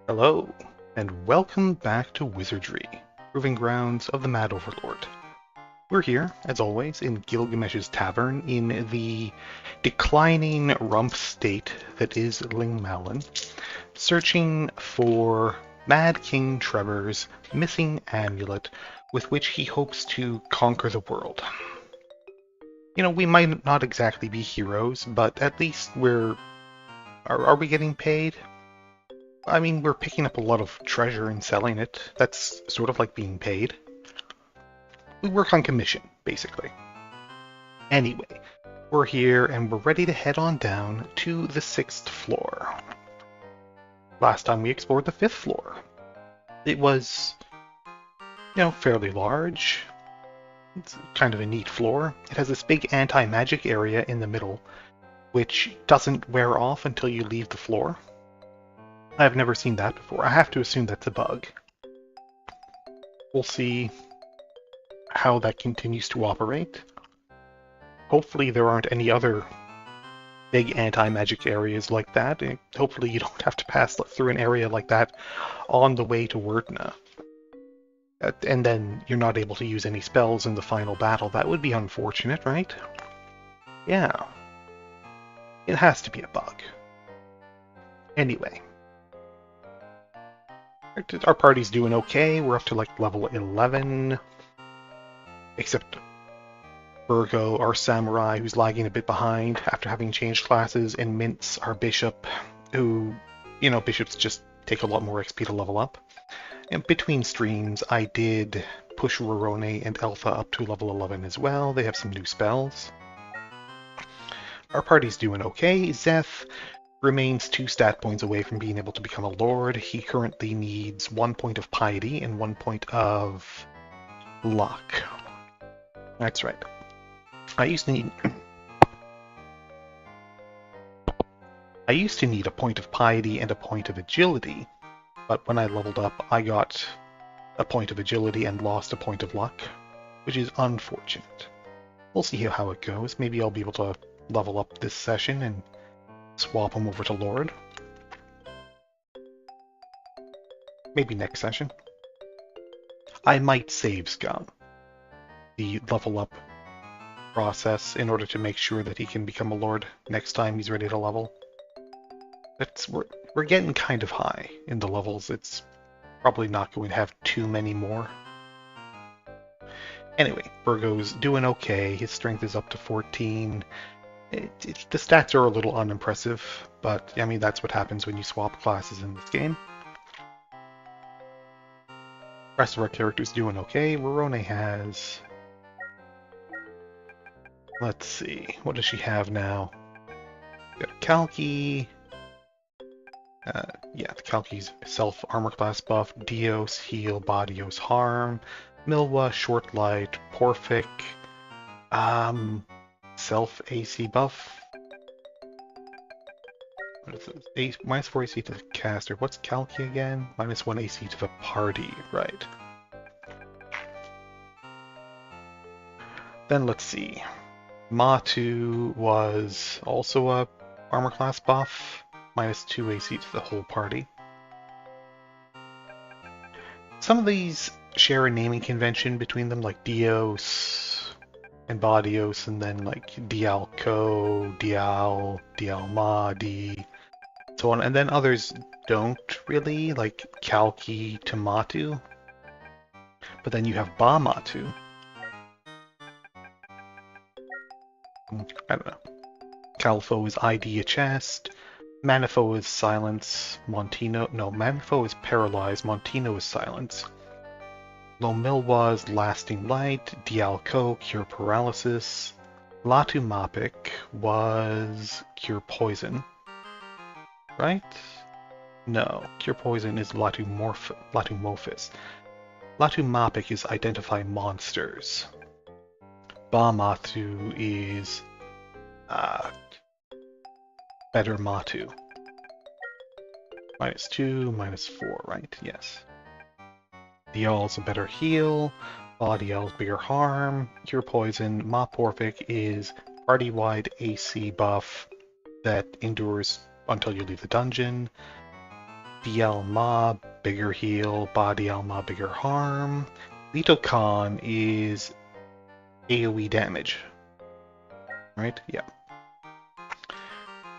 Hello, and welcome back to Wizardry, Proving Grounds of the Mad Overlord. We're here, as always, in Gilgamesh's Tavern in the declining rump state that is Lingmalin, searching for Mad King Trevor's missing amulet with which he hopes to conquer the world. You know, we might not exactly be heroes, but at least we're... Are we getting paid? I mean, we're picking up a lot of treasure and selling it. That's sort of like being paid. We work on commission, basically. Anyway, we're here and we're ready to head on down to the 6th floor. Last time we explored the 5th floor. It was, fairly large. It's kind of a neat floor. It has this big anti-magic area in the middle, which doesn't wear off until you leave the floor. I've never seen that before. I have to assume that's a bug. We'll see how that continues to operate. Hopefully there aren't any other big anti-magic areas like that. Hopefully you don't have to pass through an area like that on the way to Werdna. And then you're not able to use any spells in the final battle. That would be unfortunate, right? Yeah. It has to be a bug. Anyway. Our party's doing okay. We're up to like level 11. Except Virgo, our samurai, who's lagging a bit behind after having changed classes, and Mintz, our bishop, who, bishops just take a lot more XP to level up. And between streams, I did push Rorone and Alpha up to level 11 as well. They have some new spells. Our party's doing okay. Zeth remains 2 stat points away from being able to become a lord. He currently needs 1 point of piety and 1 point of luck. That's right. I used to need a point of piety and a point of agility, but when I leveled up, I got a point of agility and lost a point of luck, which is unfortunate. We'll see how it goes. Maybe I'll be able to level up this session and swap him over to Lord. Maybe next session. I might save Scum the level up process in order to make sure that he can become a lord next time he's ready to level. We're getting kind of high in the levels. It's probably not going to have too many more. Anyway, Virgo's doing okay. His strength is up to 14. The stats are a little unimpressive, but I mean that's what happens when you swap classes in this game. The rest of our characters doing okay. Rorone has... Let's see, what does she have now? Got a Kalki. Yeah, the Kalki's self-armor class buff, Dios, heal, Badios, harm, Milwa, short light, Porphic, self-AC buff. What is this? Minus 4 AC to the caster. What's Kalki again? Minus 1 AC to the party, right. Then let's see. Matu was also a armor class buff, minus 2 AC to the whole party. Some of these share a naming convention between them, like Dios and Badios, and then like Dialco, Dial, Dialmadi, so on. And then others don't really, like Kalki to Matu. But then you have Ba-Matu. I don't know. Calfo is ID a chest. Manifo is silence. Manifo is paralyzed. Montino is silence. Lomilwa is lasting light. Dialco, cure paralysis. Latu Mapik was cure poison. Right? No, cure poison is Latu Mophis. Latu Mapik is identify monsters. Ba-Matu is better Matu. Minus 2, minus 4, right? Yes. Dial's a better heal. Badial's bigger harm. Cure poison. Porphic is party-wide AC buff that endures until you leave the dungeon. BL Ma, bigger heal, Body Al Ma, bigger harm. Lito Khan is AoE damage, right? Yeah.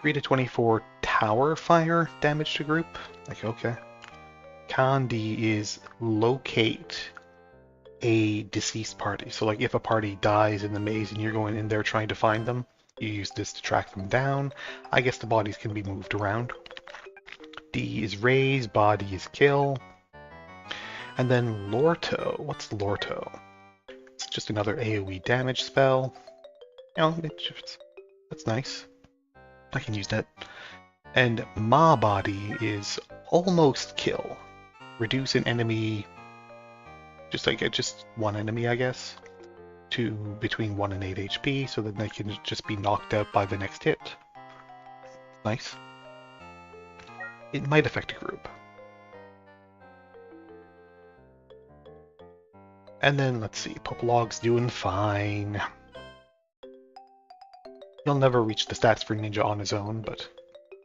3 to 24 tower fire damage to group. Like, okay. Kandi is locate a deceased party. So like if a party dies in the maze and you're going in there trying to find them, you use this to track them down. I guess the bodies can be moved around. D is raise, body is kill. And then Lorto. What's Lorto? It's just another AoE damage spell. You know, that's nice. I can use that. And Ma body is almost kill. Reduce an enemy, just one enemy, I guess, to between 1 and 8 HP, so that they can just be knocked out by the next hit. Nice. It might affect a group. And then, let's see, Popolog's doing fine. He'll never reach the stats for Ninja on his own, but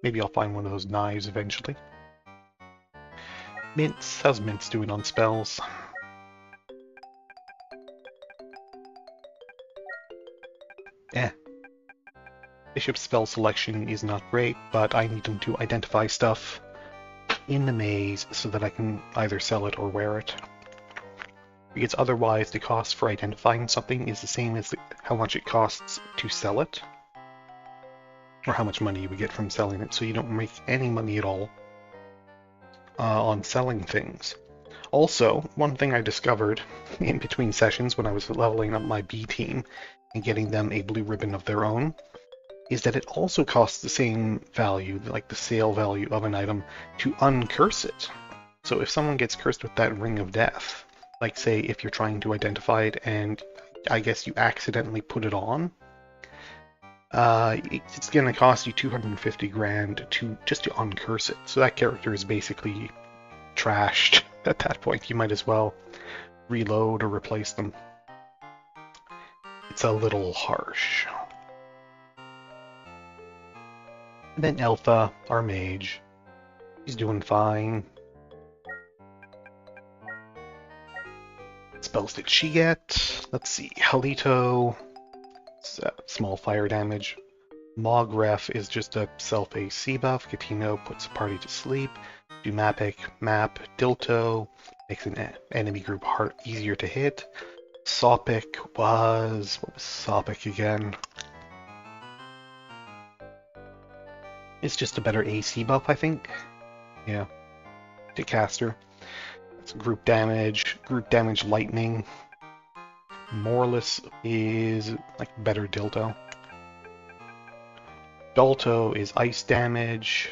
maybe I'll find one of those knives eventually. Mints, how's Mints doing on spells? Bishop's spell selection is not great, but I need him to identify stuff in the maze so that I can either sell it or wear it. Because otherwise the cost for identifying something is the same as how much it costs to sell it, or how much money you would get from selling it, so you don't make any money at all on selling things. Also, one thing I discovered in between sessions when I was leveling up my B team and getting them a blue ribbon of their own, is that it also costs the same value, like the sale value of an item, to uncurse it. So if someone gets cursed with that Ring of Death, like say if you're trying to identify it and I guess you accidentally put it on, it's going to cost you 250 grand just to uncurse it. So that character is basically trashed at that point. You might as well reload or replace them. It's a little harsh. And then Elfa, our mage, he's doing fine. What spells did she get? Let's see. Halito, small fire damage. Mogref is just a self-AC buff. Katino puts a party to sleep. Dumapic, Map, Dilto, makes an enemy group easier to hit. Sopic was... what was Sopic again? It's just a better AC buff, I think. Yeah. To caster. It's group damage lightning. Moreless is like better Dilto. Dalto is ice damage.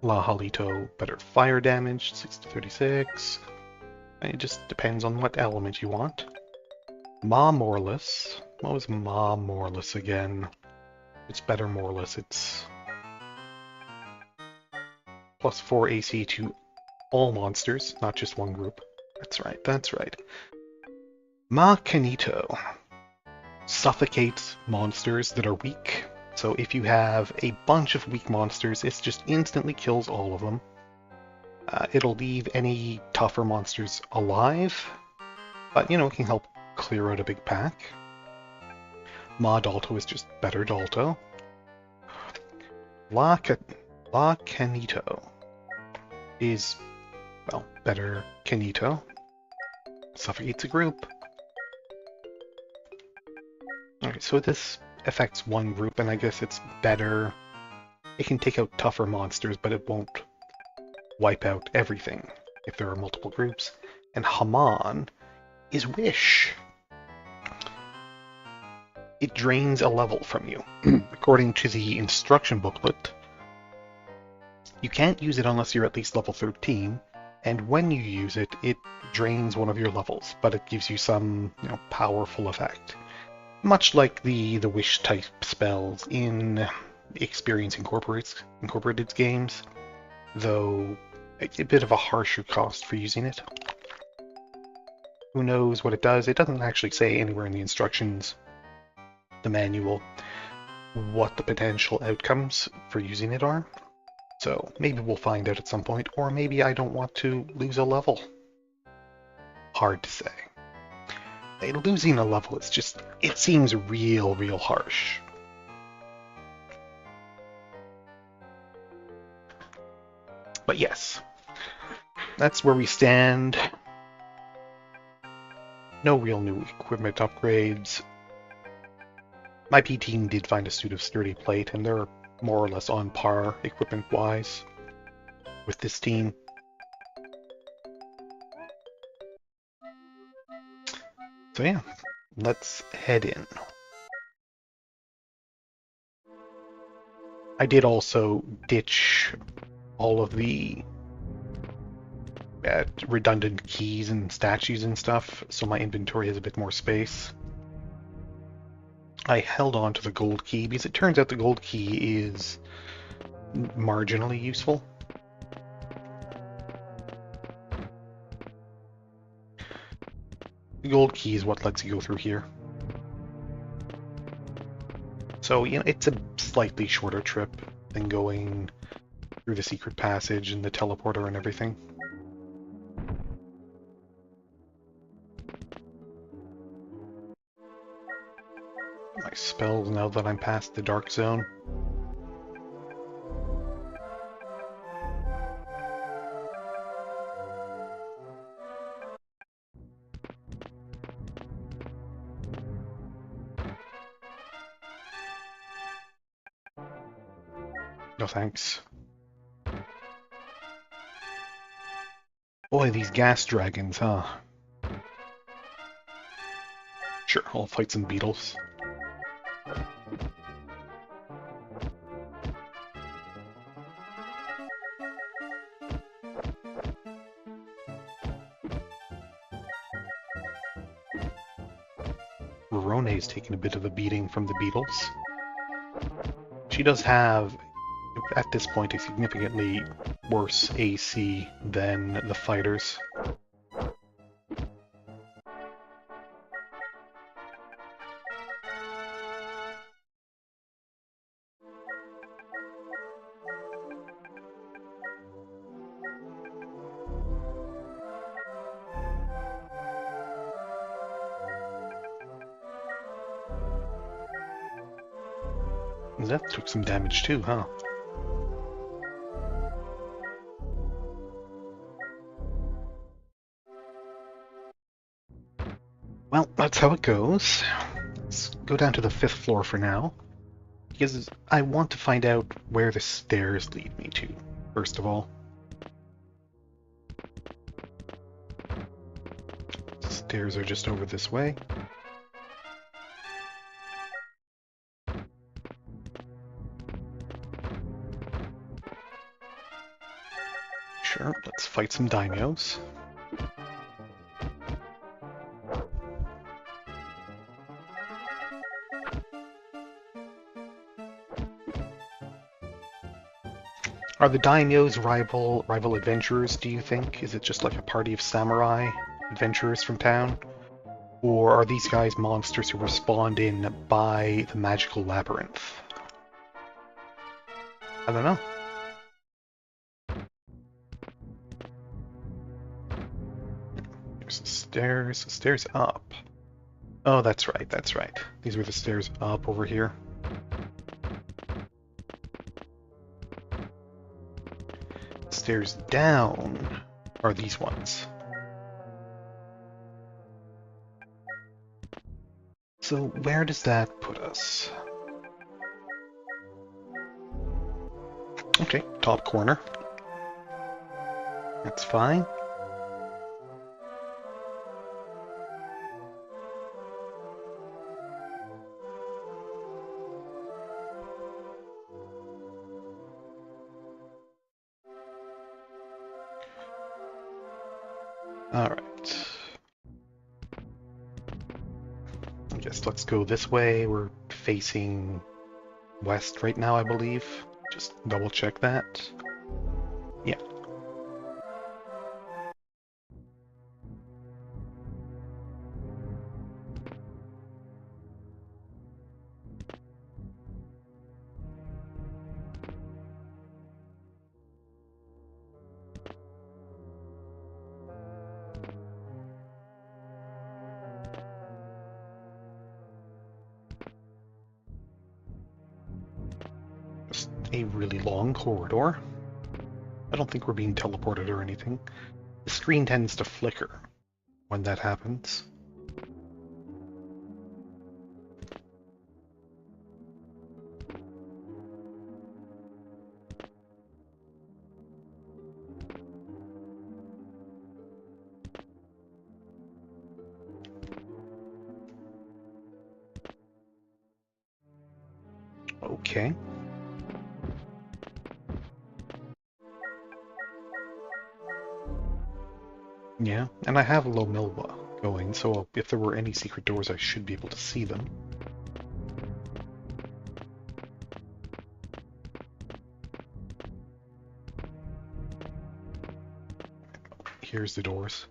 La Halito, better fire damage, 6 to 36. It just depends on what element you want. Ma Moreless. What was Ma Moreless again? It's better Moreless. It's plus 4 AC to all monsters, not just one group. That's right, that's right. Ma Canito suffocates monsters that are weak. So if you have a bunch of weak monsters, it just instantly kills all of them. It'll leave any tougher monsters alive, but you know, it can help clear out a big pack. Ma Dalto is just better Dalto. La Canito is, well, better Canito. Suffocates a group. Okay, so this affects one group, and I guess it's better. It can take out tougher monsters, but it won't wipe out everything if there are multiple groups. And Haman is Wish. It drains a level from you. According to the instruction booklet, you can't use it unless you're at least level 13, and when you use it, it drains one of your levels, but it gives you some, you know, powerful effect. Much like the Wish type spells in Experience Incorporated's games, though a bit of a harsher cost for using it. Who knows what it does? It doesn't actually say anywhere in the instructions, the manual, what the potential outcomes for using it are. So maybe we'll find out at some point, or maybe I don't want to lose a level. Hard to say. Losing a level, it seems real harsh. But yes, that's where we stand. No real new equipment upgrades. My P team did find a suit of sturdy plate, and they're more or less on par equipment-wise with this team. So yeah, let's head in. I did also ditch all of the redundant keys and statues and stuff, so my inventory has a bit more space. I held on to the gold key because it turns out the gold key is marginally useful. The gold key is what lets you go through here. So, you know, it's a slightly shorter trip than going through the secret passage and the teleporter and everything. My spells now that I'm past the dark zone. No thanks. Boy, these gas dragons, huh? Sure, I'll fight some beetles. Rone's taken a bit of a beating from the beetles. She does have, at this point, a significantly worse AC than the fighters. That took some damage too, huh? Well, that's how it goes. Let's go down to the 5th floor for now, because I want to find out where the stairs lead me to, first of all. Stairs are just over this way. Sure, let's fight some daimyos. Are the daimyos rival adventurers, do you think? Is it just like a party of samurai adventurers from town? Or are these guys monsters who were spawned in by the magical labyrinth? I don't know. There's the stairs. The stairs up. Oh, that's right, that's right. These were the stairs up over here. Stairs down are these ones. So where does that put us? Okay, top corner. That's fine. Alright. I guess let's go this way. We're facing west right now, I believe. Just double check that. Yeah. a really long corridor. I don't think we're being teleported or anything. The screen tends to flicker when that happens. Okay. Yeah, and I have low Milwa going, so if there were any secret doors, I should be able to see them. Here's the doors.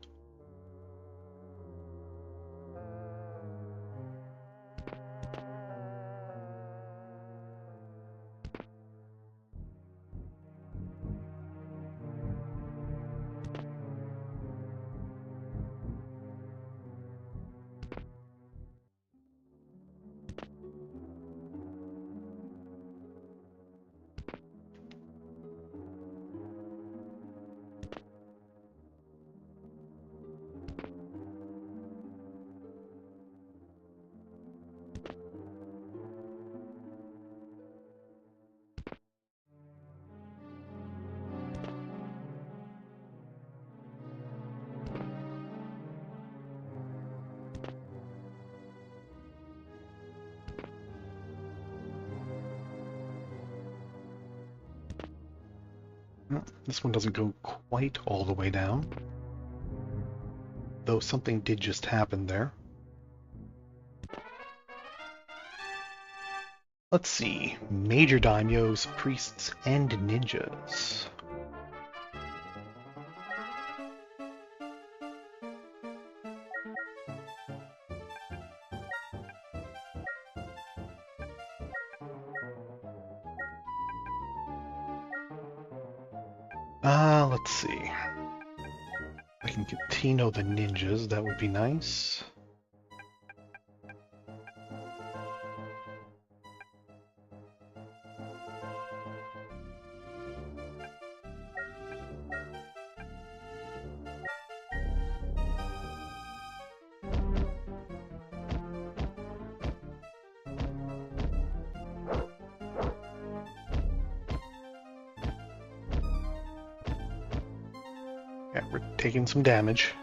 This one doesn't go quite all the way down, though something did just happen there. Let's see. Major daimyos, priests, and ninjas. Let's see. I can get Tino the ninjas, that would be nice. Yeah, we're taking some damage.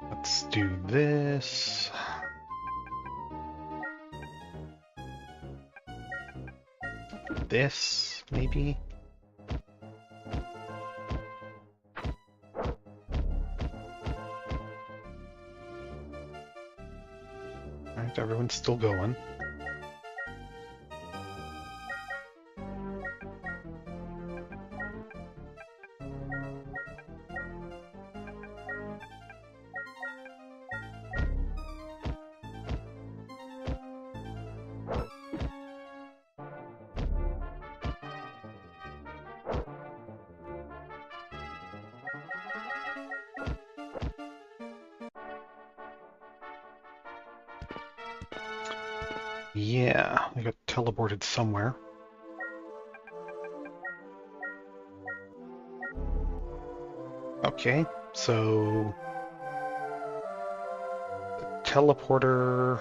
Let's do this. This, maybe? Alright, everyone's still going. Yeah, I got teleported somewhere. Okay, so the teleporter.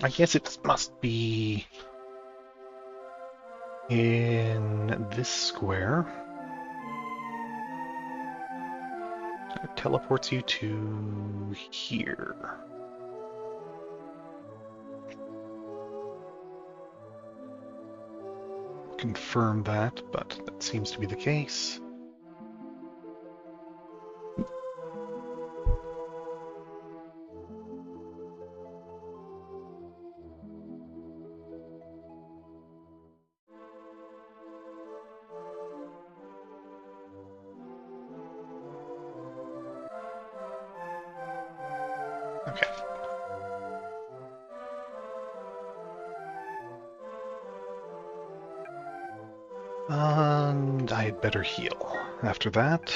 I guess it must be in this square. It teleports you to here. Confirm that, but that seems to be the case. Okay. And I had better heal after that.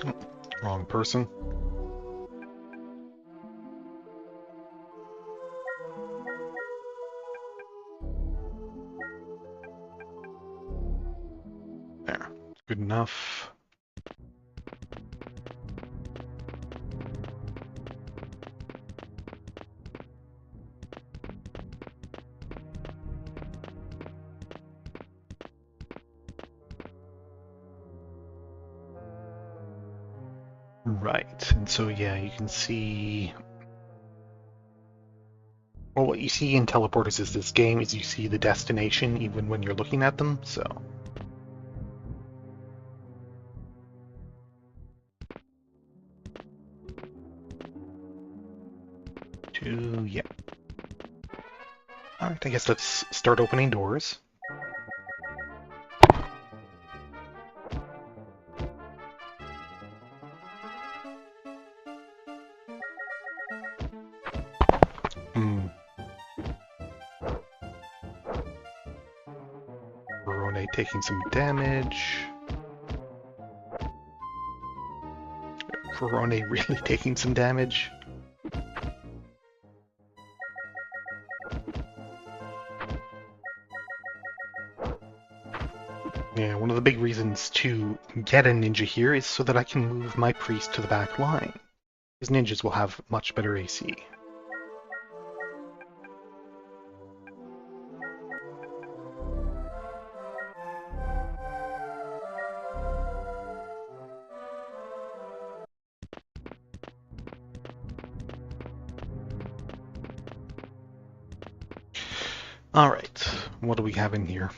Oh, wrong person. There. Good enough. Right, and so yeah, you can see... Well, what you see in teleporters is this game is you see the destination even when you're looking at them, so... Yeah. Alright, I guess let's start opening doors. Verone taking some damage. Verone really taking some damage. Yeah, one of the big reasons to get a ninja here is so that I can move my priest to the back line. Because ninjas will have much better AC. Alright, what do we have in here?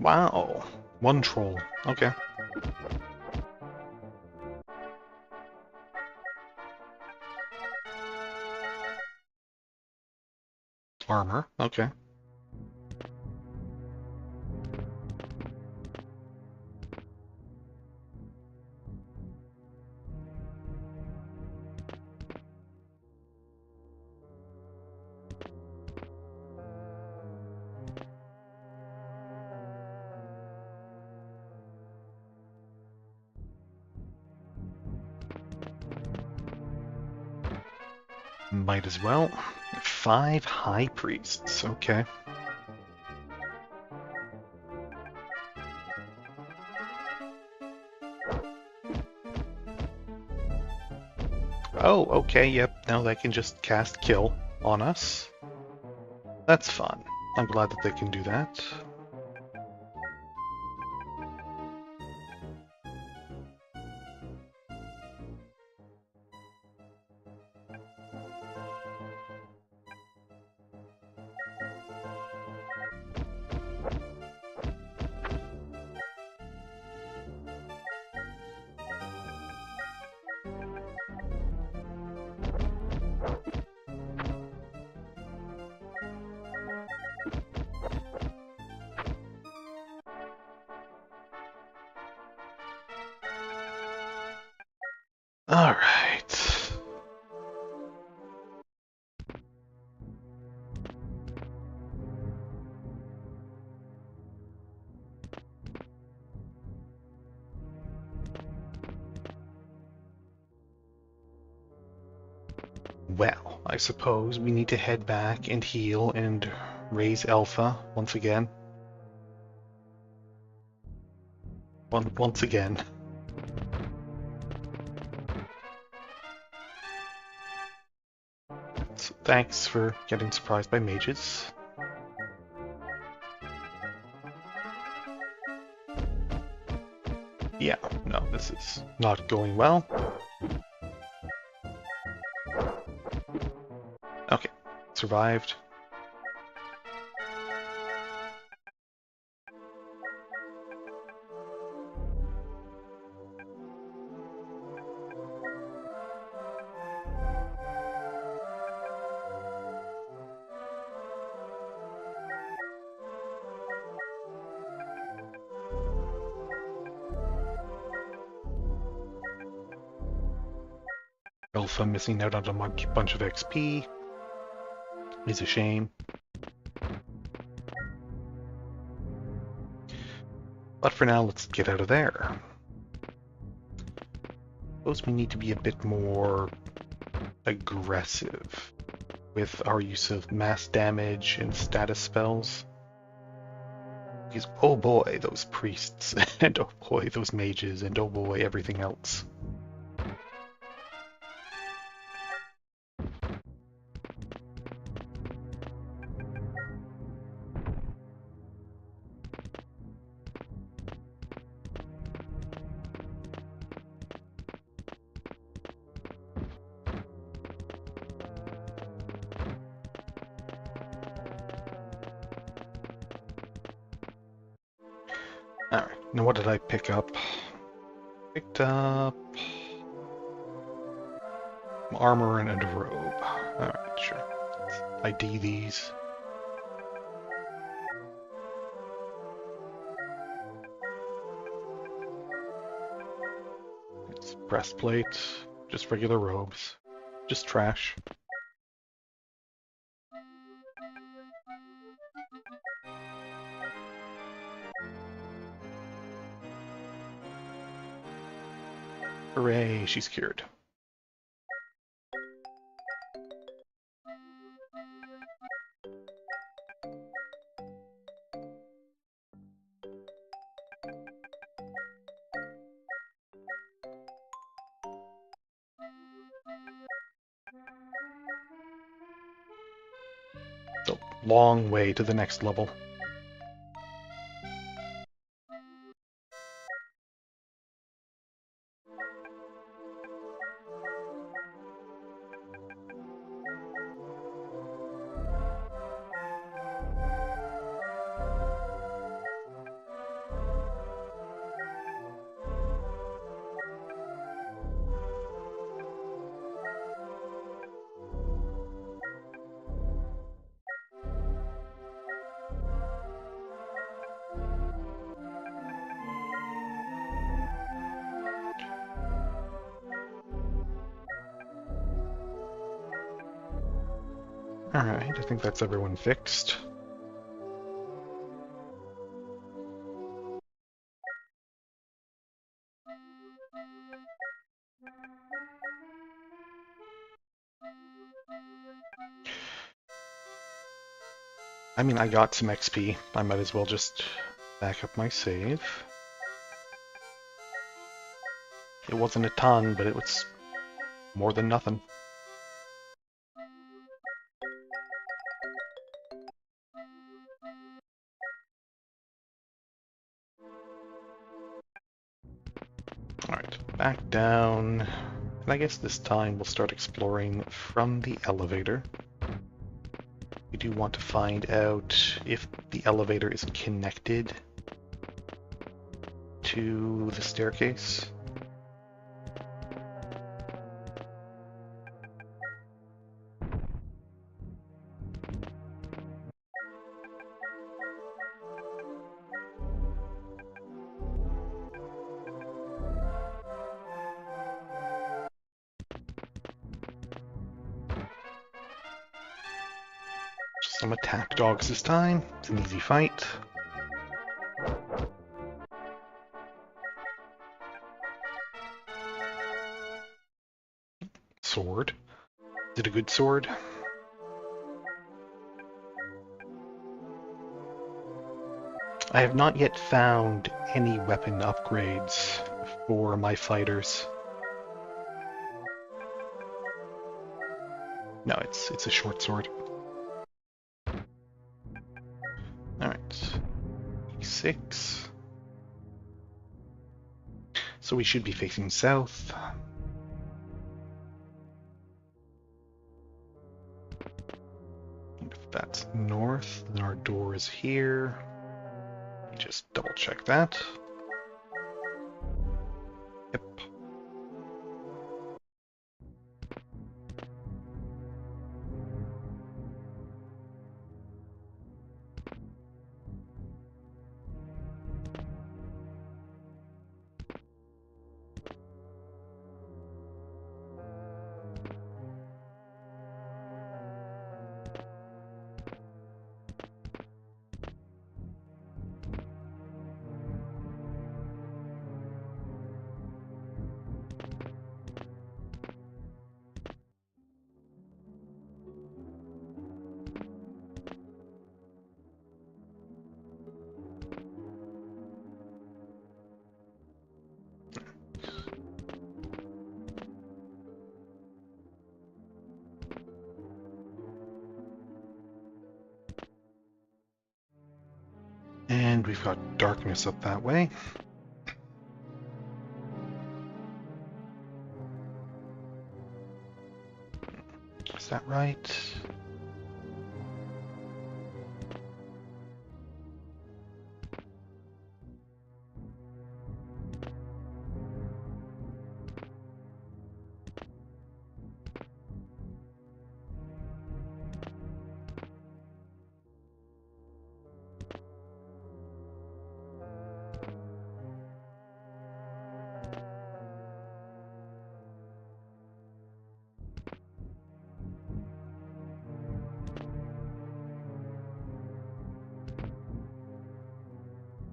Wow, one troll. Okay. Armor. Okay. Might as well. 5 high priests. Okay. Oh, okay, yep. Now they can just cast kill on us. That's fun. I'm glad that they can do that. Alright. Well, I suppose we need to head back and heal and raise Alpha once again. Once again. So thanks for getting surprised by mages. Yeah, no, this is not going well. survived. Alpha missing out on a bunch of XP is a shame. But for now, let's get out of there. Suppose we need to be a bit more aggressive with our use of mass damage and status spells. Because, oh boy, those priests, and oh boy, those mages, and oh boy, everything else. Alright, now what did I pick up? Picked up armor and a robe. Alright, sure. Let's ID these. It's breastplate, just regular robes, just trash. Hooray, she's cured. It's a long way to the next level. Alright, I think that's everyone fixed. I mean, I got some XP. I might as well just back up my save. It wasn't a ton, but it was more than nothing. Alright, back down. And I guess this time we'll start exploring from the elevator. We do want to find out if the elevator is connected to the staircase. Some attack dogs this time. It's an easy fight. Sword. Is it a good sword? I have not yet found any weapon upgrades for my fighters. No, it's a short sword. Alright. E6. So we should be facing south. That's north, then our door is here. Just double check that. Yep. And we've got darkness up that way. Is that right?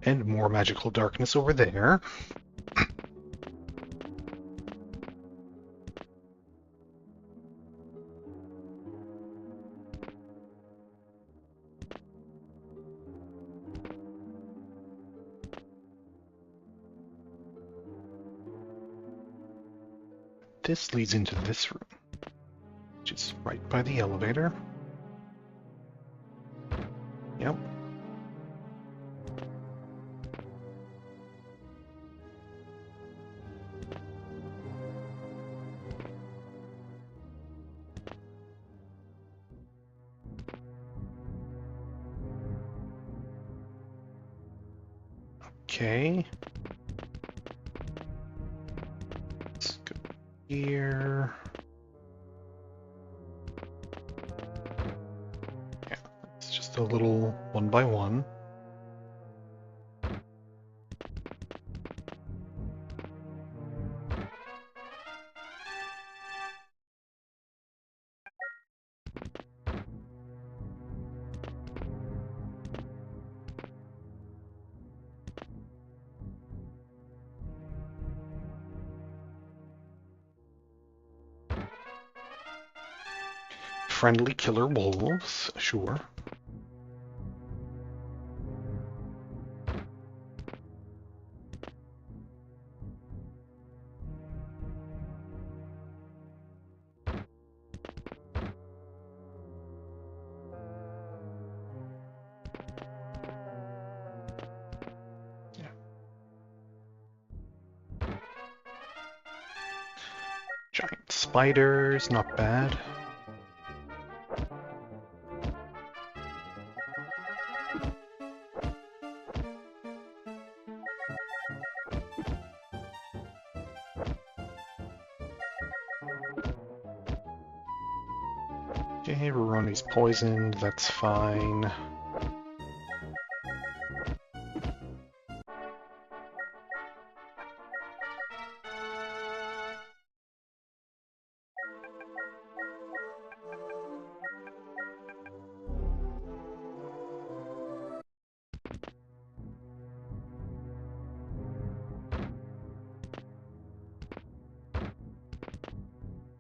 And more magical darkness over there. This leads into this room, which is right by the elevator. Yep. Okay. Let's go here. Yeah, it's just a little one by one. Friendly killer wolves, sure. Yeah. Giant spiders, not bad. Okay, Roroni's poisoned, that's fine.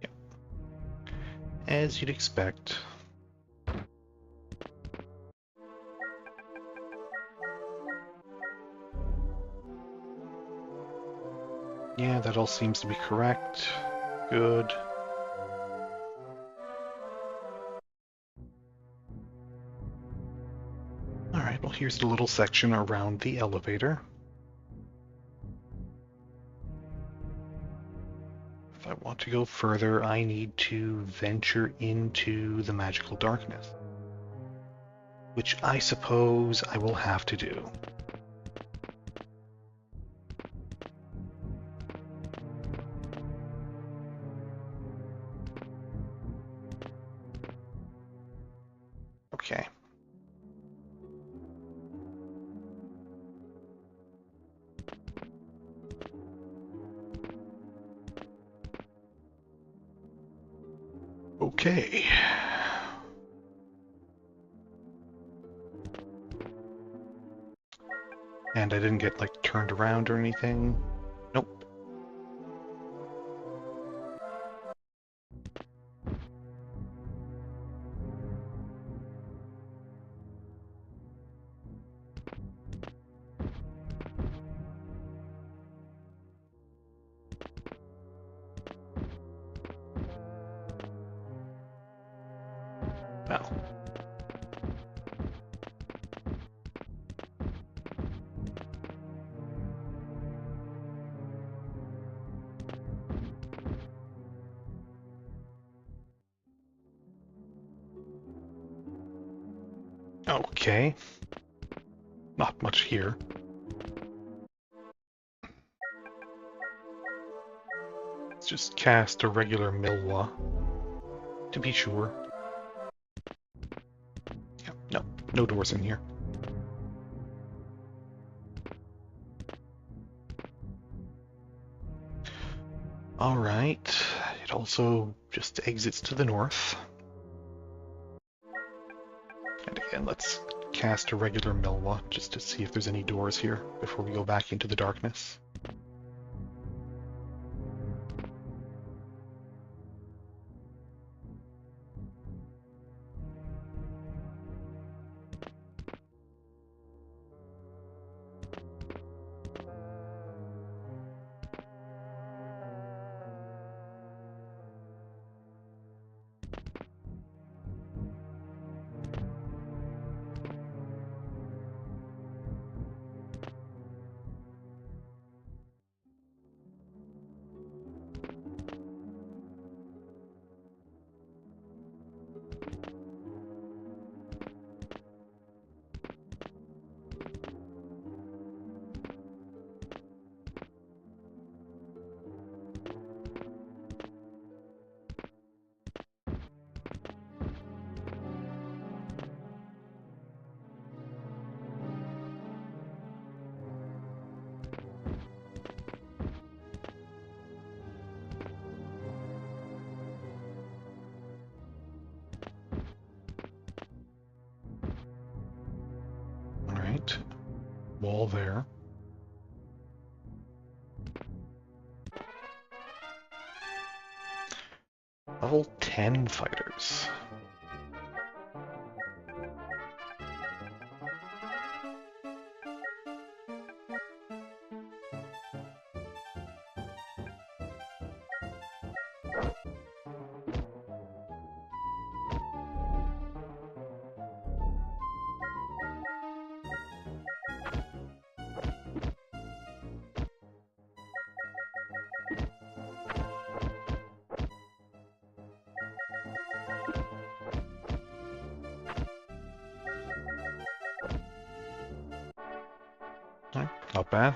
Yep. As you'd expect. Yeah, that all seems to be correct. Good. Alright, well here's the little section around the elevator. If I want to go further, I need to venture into the magical darkness. which I suppose I will have to do. Okay. Okay. And I didn't get, like, turned around or anything. Nope. Well. Okay. Not much here. Let's just cast a regular Milwa, to be sure. Yeah, no, no doors in here. Alright, it also just exits to the north. And again, let's cast a regular Milwa just to see if there's any doors here before we go back into the darkness. Alright, wall there. Level 10 fighters. Not bad.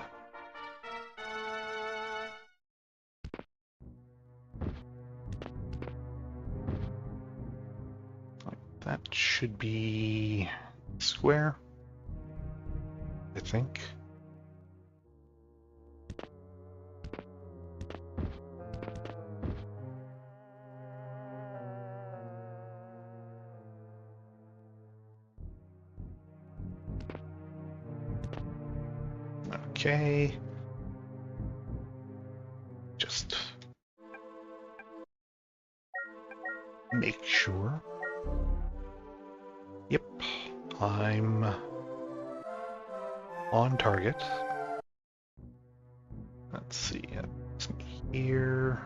That should be square, I think. Okay. Just make sure. Yep, I'm on target. Let's see, here.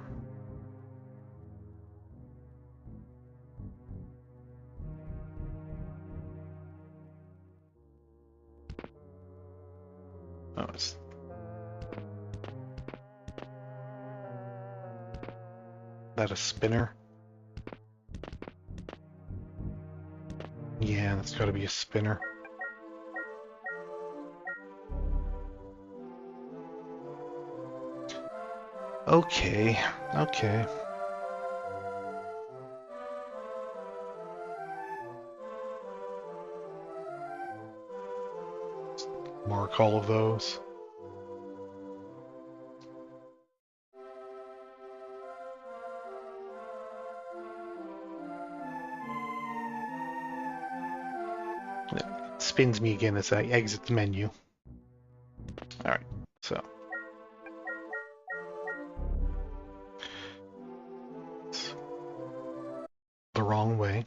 Oh, is that a spinner? Yeah, that's gotta be a spinner. Okay, okay. Mark all of those. It spins me again as I exit the menu. Alright, so. It's the wrong way.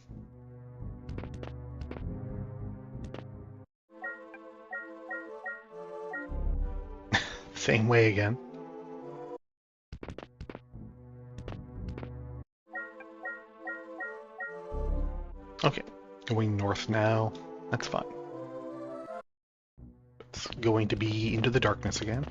Same way again. Okay, going north now. That's fine. It's going to be into the darkness again.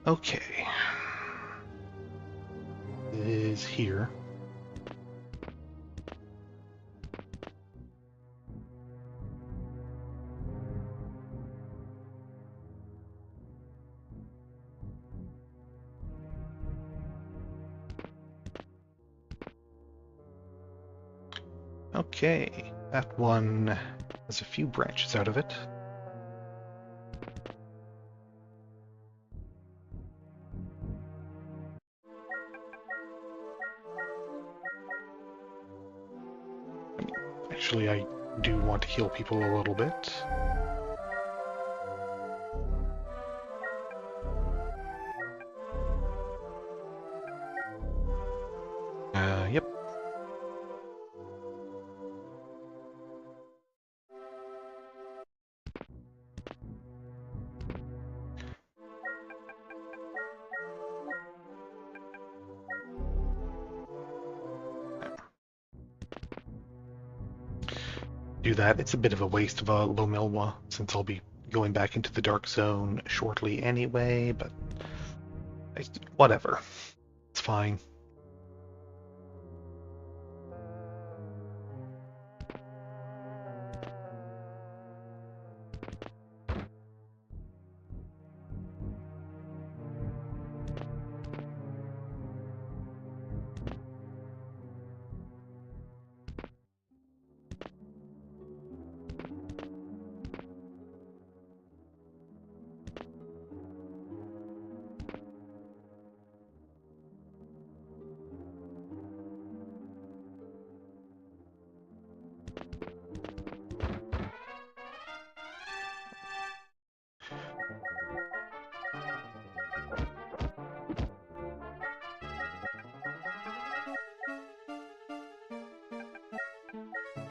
Okay. It is here. Okay, that one has a few branches out of it. Actually, I do want to heal people a little bit. Yep. Do that. It's a bit of a waste of a Lomilwa, since I'll be going back into the Dark Zone shortly anyway, but whatever. It's fine.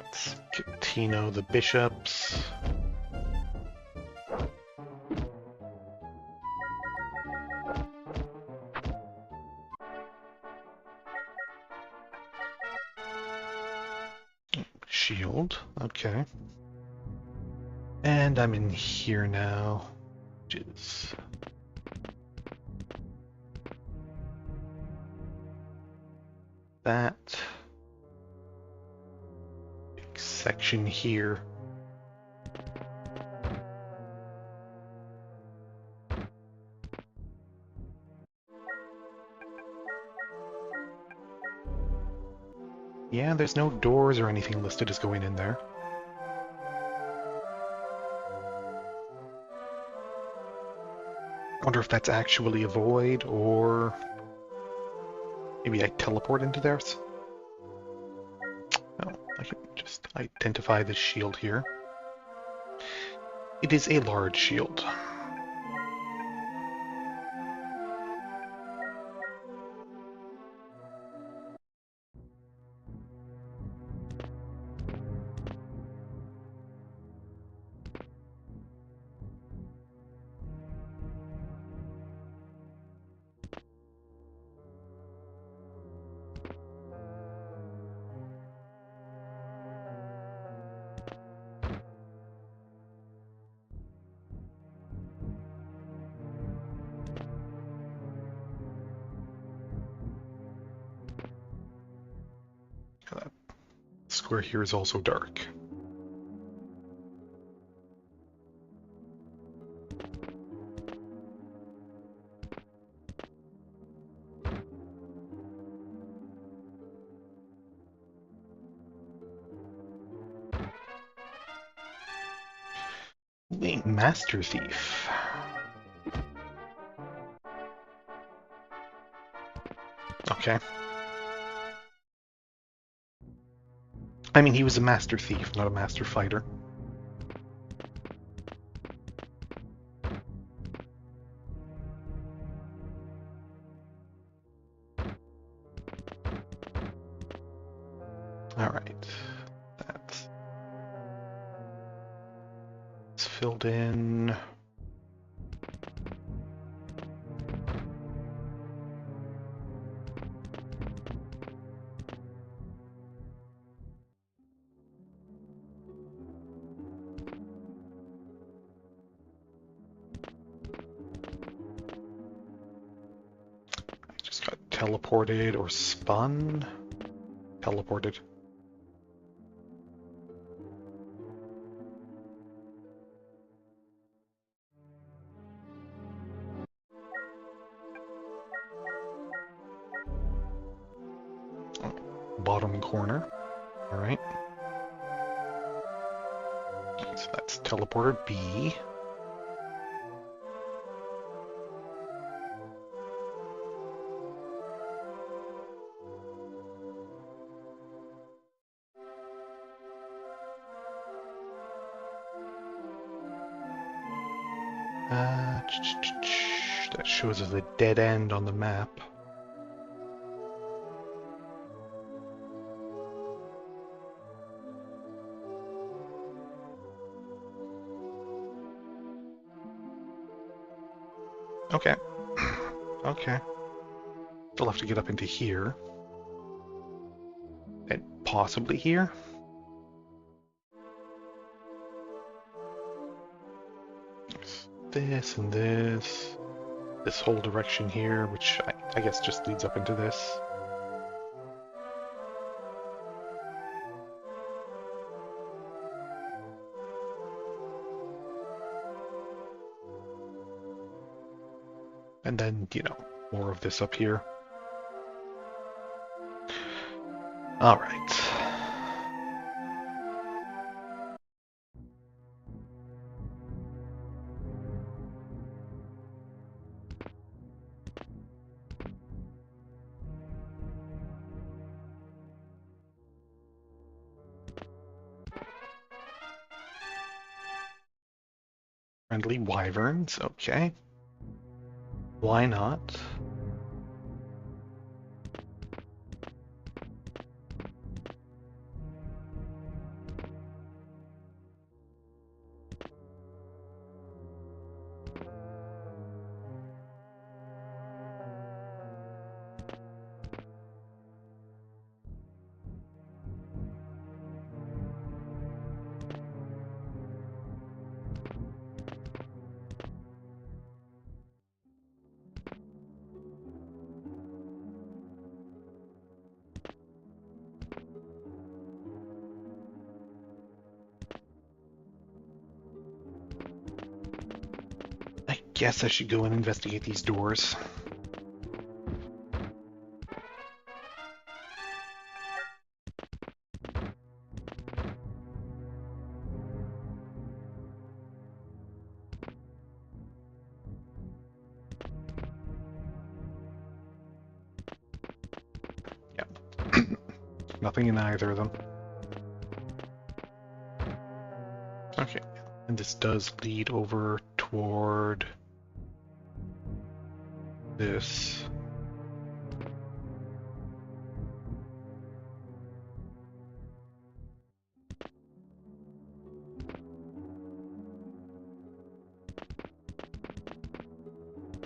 Let's get Tino the bishops. Shield, okay. And I'm in here now, which is that big section here. Yeah, there's no doors or anything listed as going in there. wonder if that's actually a void, or maybe I teleport into theirs? No, I can just identify this shield here. It is a large shield. That square here is also dark. Wait, Master Thief. Okay. I mean, he was a Master Thief, not a Master Fighter. Alright. That's filled in. Just got teleported or spun. Teleported. Bottom corner. Alright. So that's teleporter B. That shows us a dead end on the map. Okay. Okay. Still have to get up into here. And possibly here? This and this. This whole direction here, which I guess just leads up into this. And then, you know, more of this up here. All right. Friendly wyverns, okay. Why not? I guess I should go and investigate these doors. Nothing in either of them. Okay, and this does lead over toward this.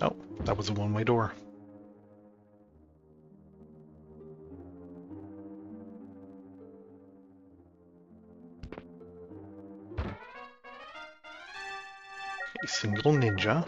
Oh, that was a one-way door. A single ninja.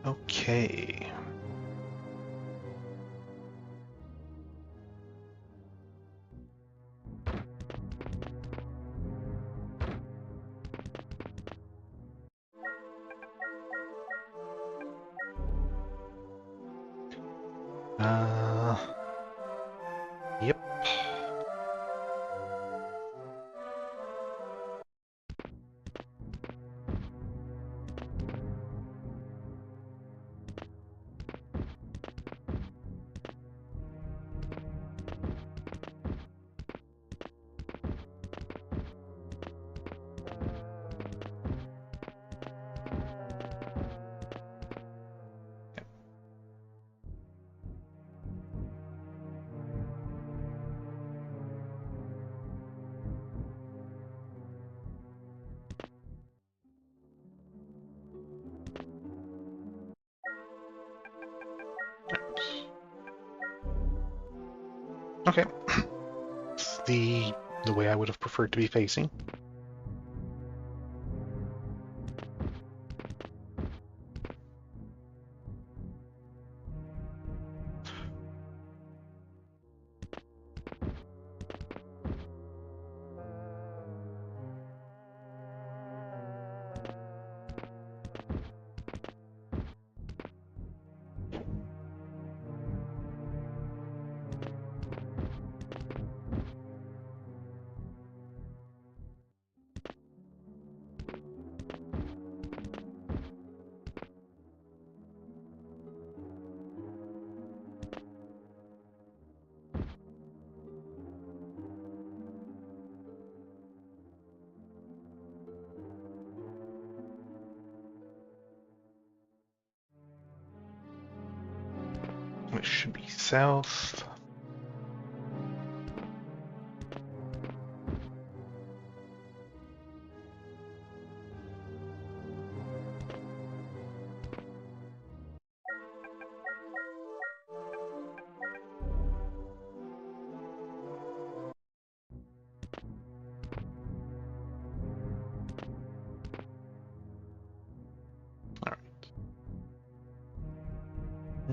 Okay. Yep. Okay. It's the way I would have preferred to be facing. It should be south.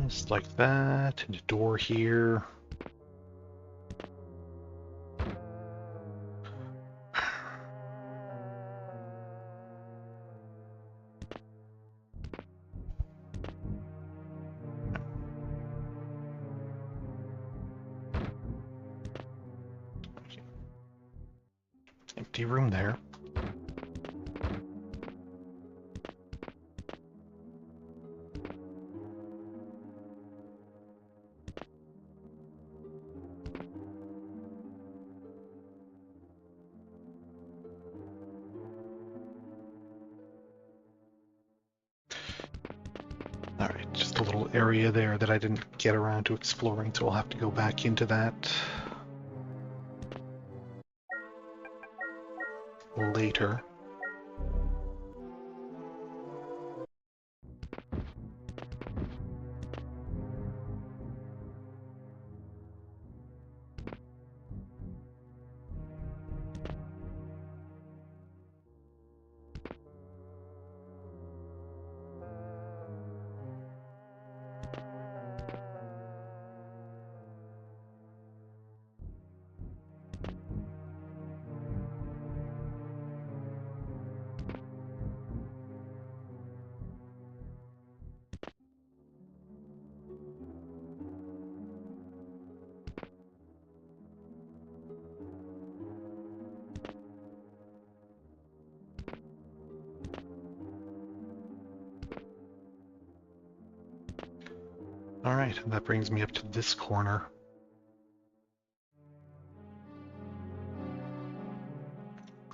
Just like that, and a door here. Empty room there. Alright, just a little area there that I didn't get around to exploring, so I'll have to go back into that later. Alright, and that brings me up to this corner.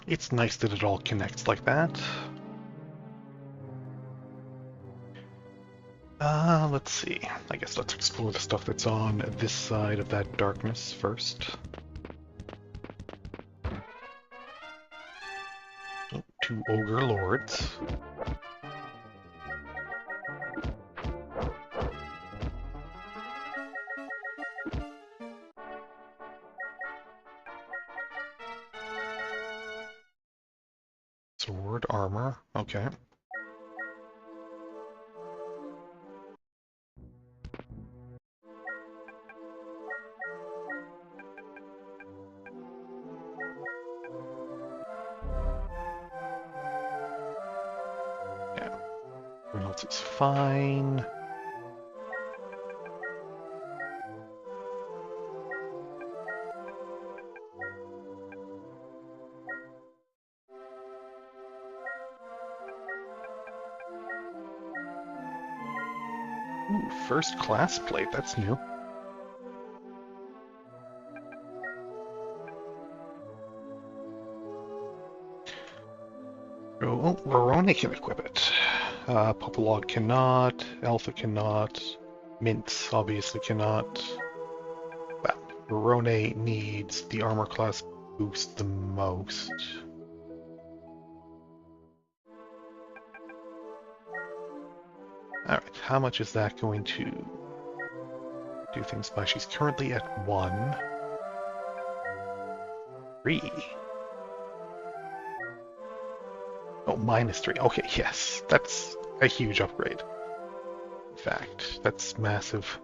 It's nice that it all connects like that. Let's see. I guess let's explore the stuff that's on this side of that darkness first. Oh, 2 ogre lords. Sword, armor, okay. Yeah, everyone else is fine. Ooh, first class plate, that's new. Oh, Verone can equip it. Popolog cannot, Alpha cannot, Mints obviously cannot. Well, Verone needs the armor class boost the most. Alright, how much is that going to do things by? She's currently at 1. 3. Oh, -3. Okay, yes, that's a huge upgrade. In fact, that's massive.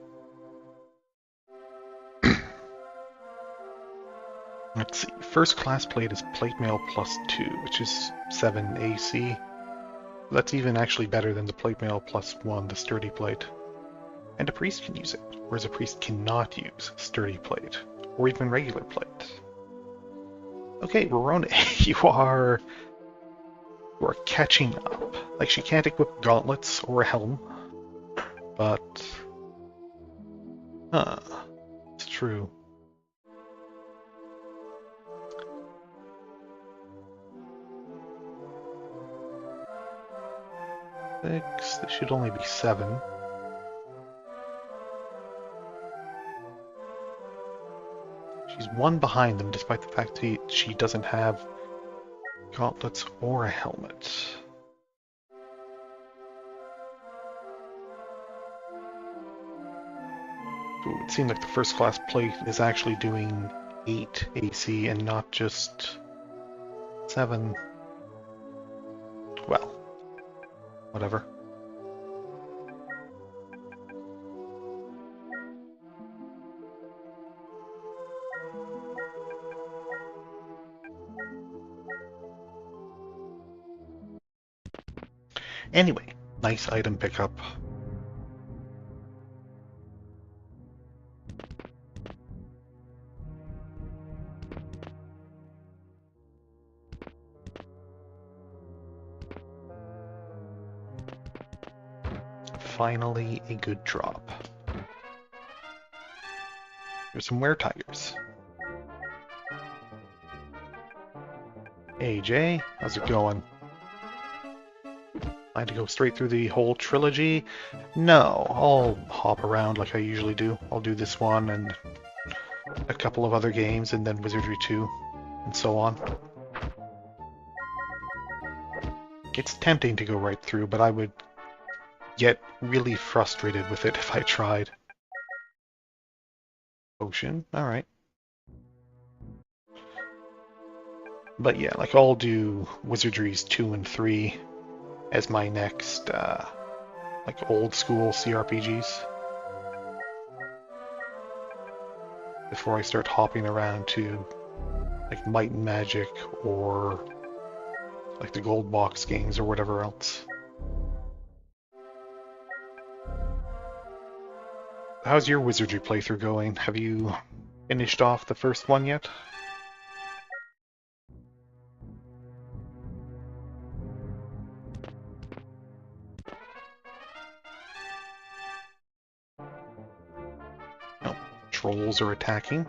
Let's see, first class plate is plate mail +2, which is 7 AC. That's even actually better than the plate mail +1, the sturdy plate. And a priest can use it, whereas a priest cannot use sturdy plate, or even regular plate. Okay, Verone, you are catching up. Like, she can't equip gauntlets or a helm, but... it's true. This should only be 7. She's 1 behind them, despite the fact that she doesn't have gauntlets or a helmet. Ooh, it seems like the first class plate is actually doing 8 AC and not just 7. Well, whatever. Anyway, nice item pickup. Finally, a good drop. Here's some were-tigers. Hey Jay, how's it going? I had to go straight through the whole trilogy. No, I'll hop around like I usually do. I'll do this one and a couple of other games, and then Wizardry 2, and so on. It's tempting to go right through, but I would get really frustrated with it if I tried. Potion, alright. But yeah, like I'll do Wizardry's 2 and 3 as my next, like old school CRPGs. Before I start hopping around to like Might and Magic or like the Gold Box games or whatever else. How's your Wizardry playthrough going? Have you finished off the first one yet? No. Trolls are attacking.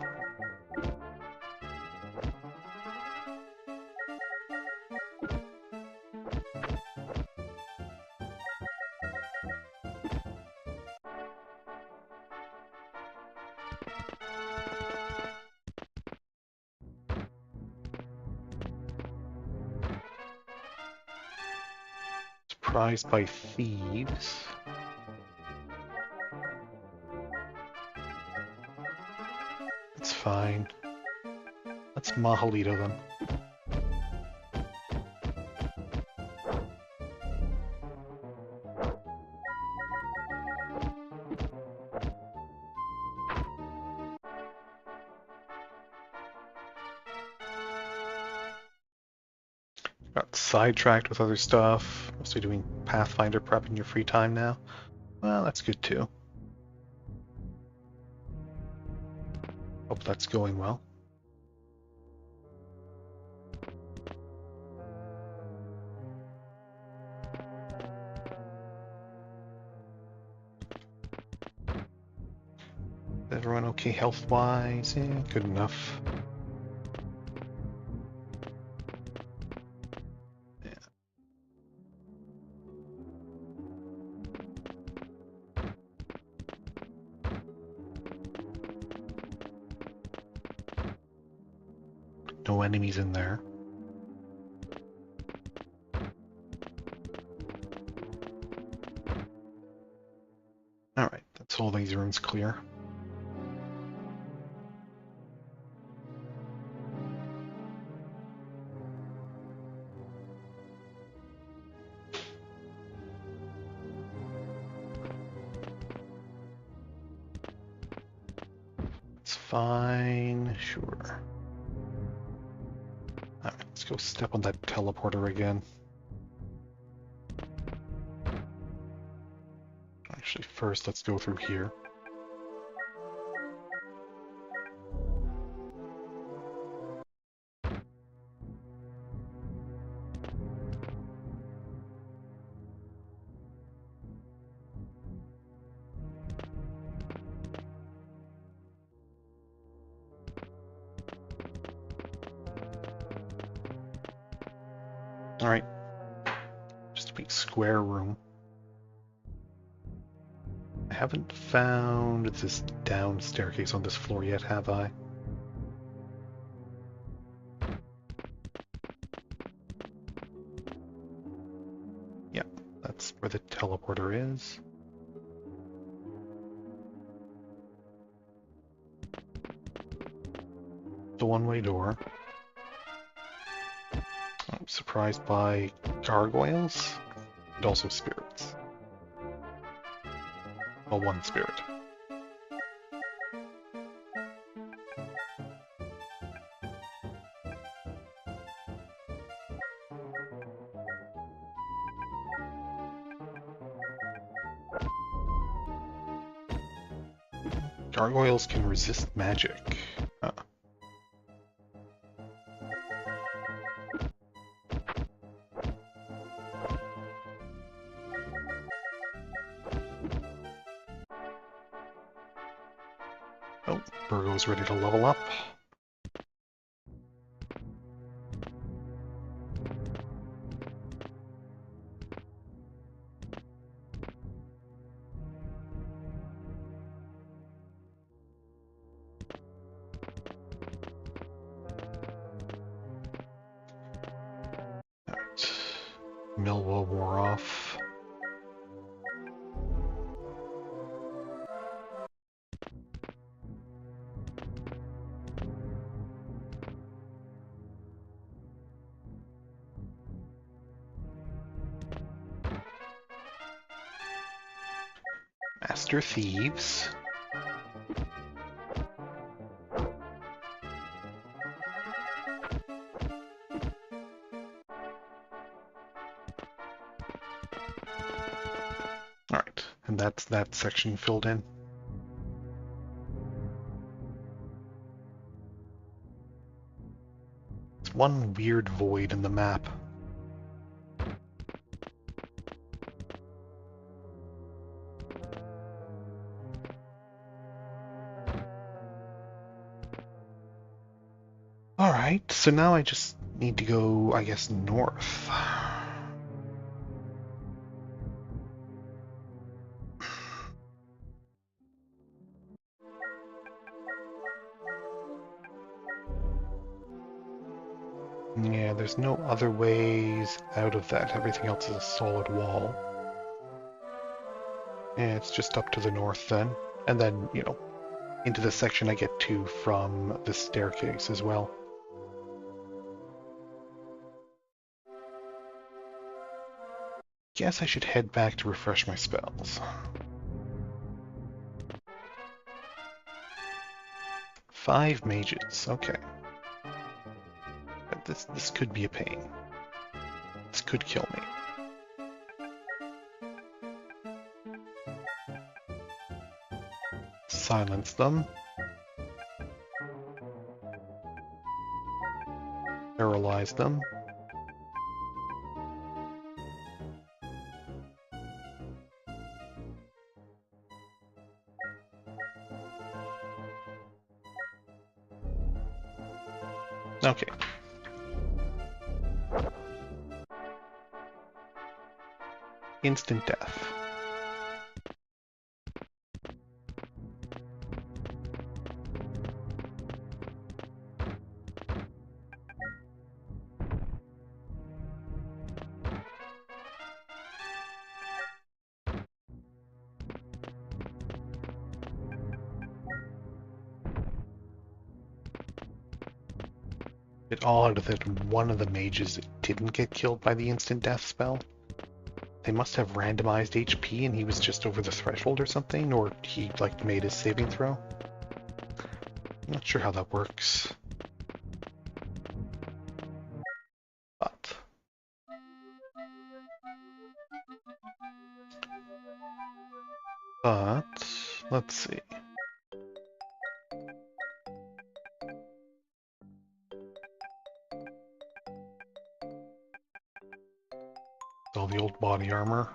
Surprised by thieves. It's fine. Let's Mahalito them. Got sidetracked with other stuff. Mostly doing Pathfinder prep in your free time now. Well, that's good too. Hope that's going well. Everyone okay health-wise? Yeah, good enough. Yeah. No enemies in there. Alright, that's all these rooms clear. It's fine, sure. Alright, let's go step on that teleporter again. Actually, first let's go through here. Alright. Just a big square room. I haven't found this down staircase on this floor yet, have I? Yep, that's where the teleporter is. The one-way door. I'm surprised by gargoyles and also spirits. Well, one spirit. Gargoyles can resist magic. Oh, Virgo's ready to level up. Milwa wore off. Master Thieves. Alright, and that's that section filled in. It's one weird void in the map. Alright, so now I just need to go, I guess, north. Yeah, there's no other ways out of that. Everything else is a solid wall. Yeah, it's just up to the north then. And then, you know, into the section I get to from the staircase as well. Guess I should head back to refresh my spells. 5 mages, okay. But this could be a pain. This could kill me. Silence them. Paralyze them. Okay. Instant death. It odd that one of the mages didn't get killed by the instant death spell. They must have randomized HP and he was just over the threshold or something, or he like made his saving throw. I'm not sure how that works. But let's see. All the old body armor.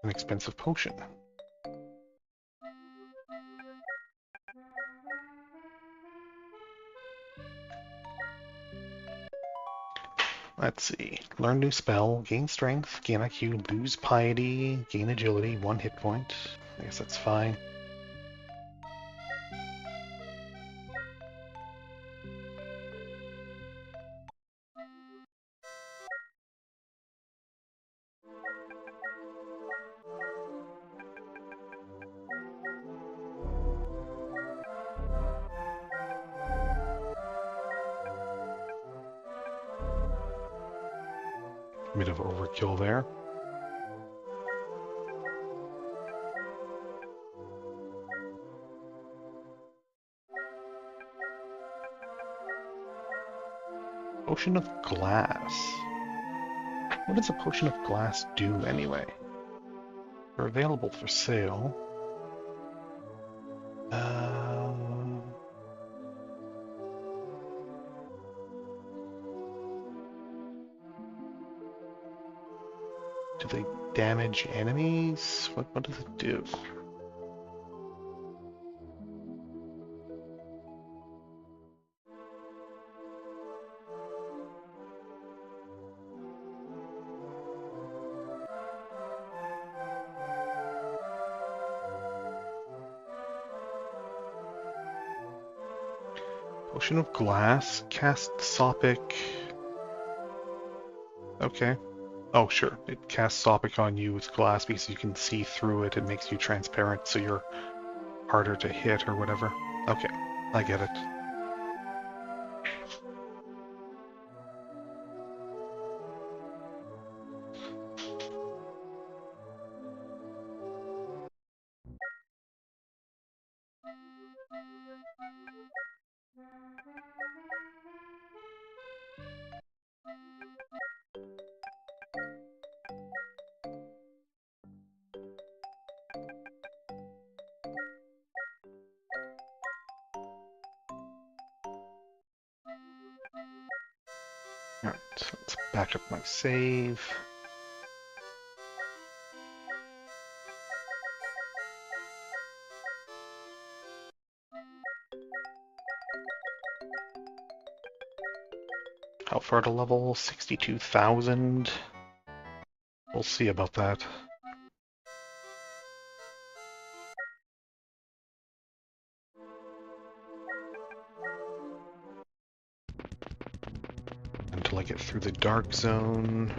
An expensive potion. Let's see. Learn new spell, gain strength, gain IQ, lose piety, gain agility, 1 hit point. I guess that's fine. Bit of overkill there. Potion of glass. What does a potion of glass do anyway? They're available for sale. Do they damage enemies? What does it do? Potion of Glass, cast Sopic. Okay. Oh, sure. It casts Sopic on you with glass because you can see through it. It makes you transparent, so you're harder to hit or whatever. Okay, I get it. Alright, so let's back up my save. How far to level? 62,000? We'll see about that. Until I get through the dark zone.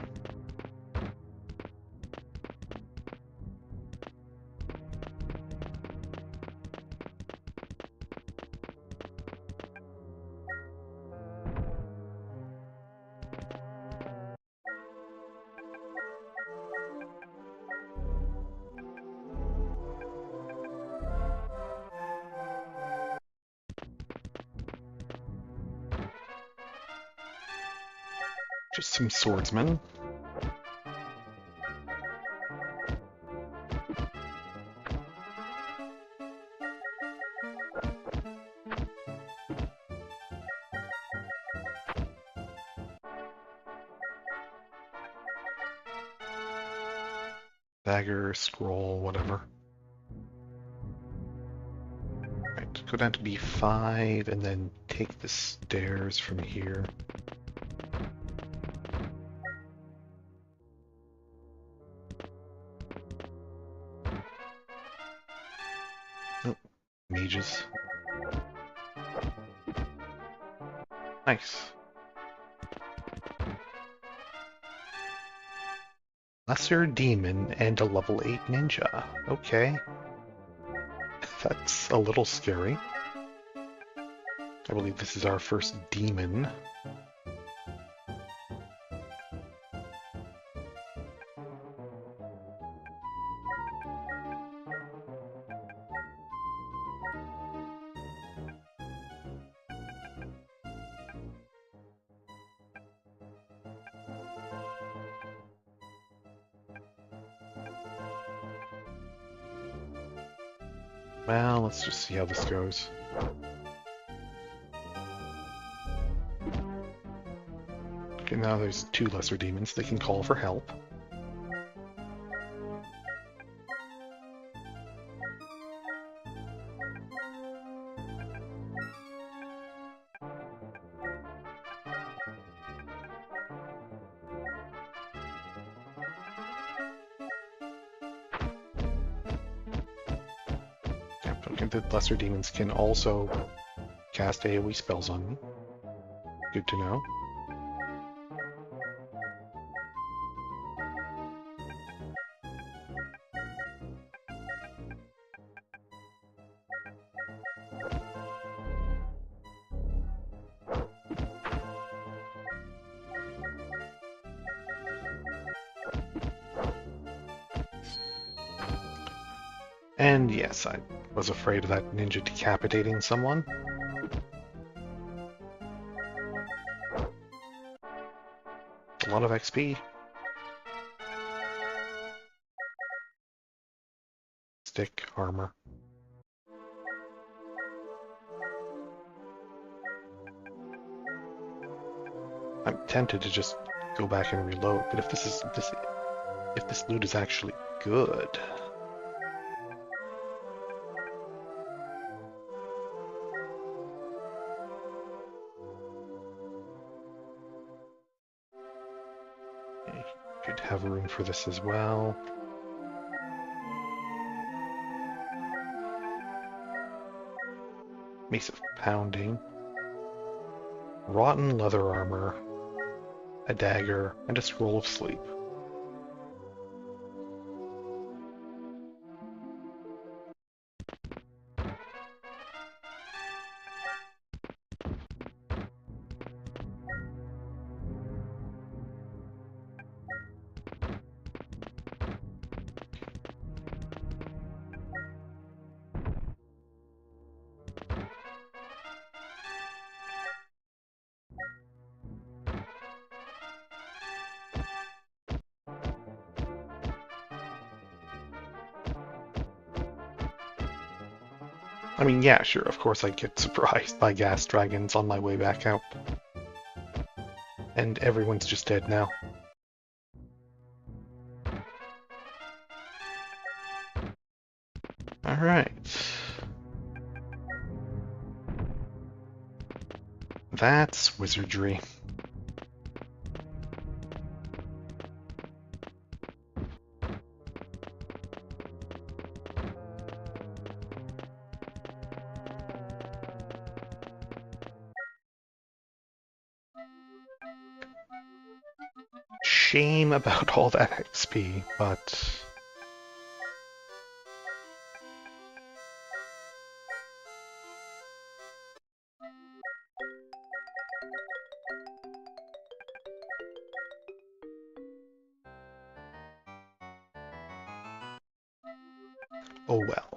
Just some swordsmen. Dagger, scroll, whatever. Right, go down to B5 and then take the stairs from here. Oh, mages. Nice. Lesser demon and a level 8 ninja. Okay. That's a little scary. I believe this is our first demon. Well, let's just see how this goes. Okay, now there's 2 lesser demons. They can call for help. Okay, the lesser demons can also cast AoE spells on me. Good to know. And yes, I was afraid of that ninja decapitating someone. A lot of XP. Stick, armor. I'm tempted to just go back and reload, but if this loot is actually good. Could have room for this as well. Mace of Pounding. rotten leather armor, a dagger, and a scroll of sleep. I mean, yeah, sure, of course I get surprised by gas dragons on my way back out. And everyone's just dead now. Alright. That's Wizardry. Shame about all that XP, but... oh well.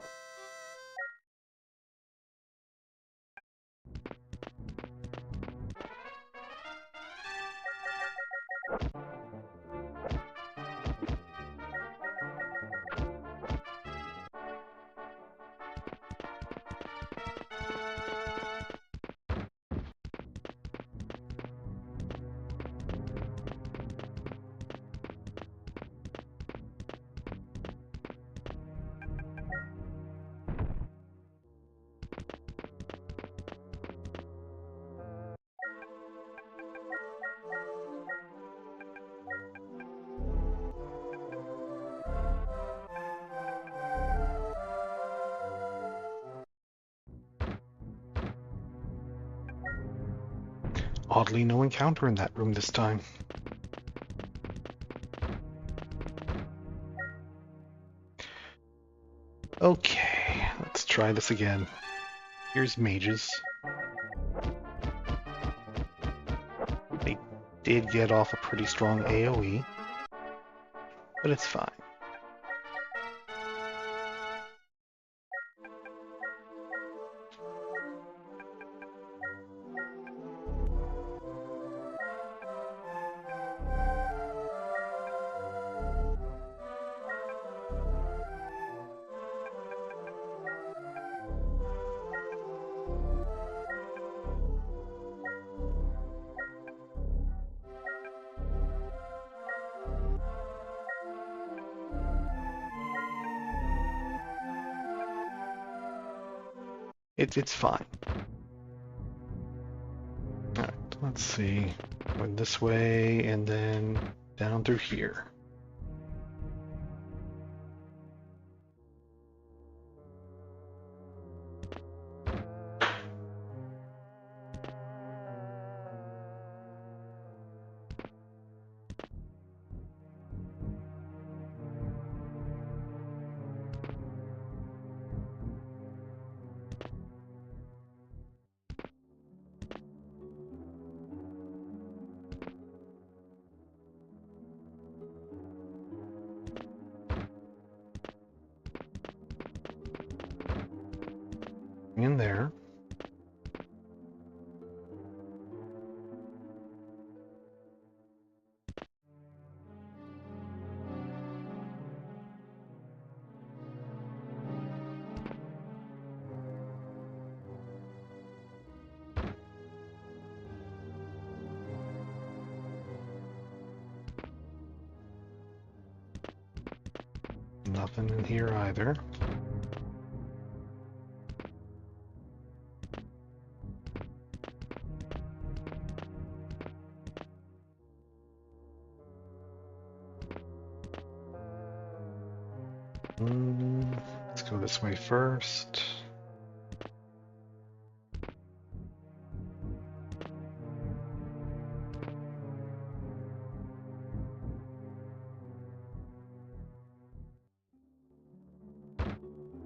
Oddly, no encounter in that room this time. Okay, let's try this again. Here's mages. They did get off a pretty strong AoE, but it's fine. It's fine. Alright, let's see. Going this way and then down through here. In there. Nothing in here either. Let's go this way first.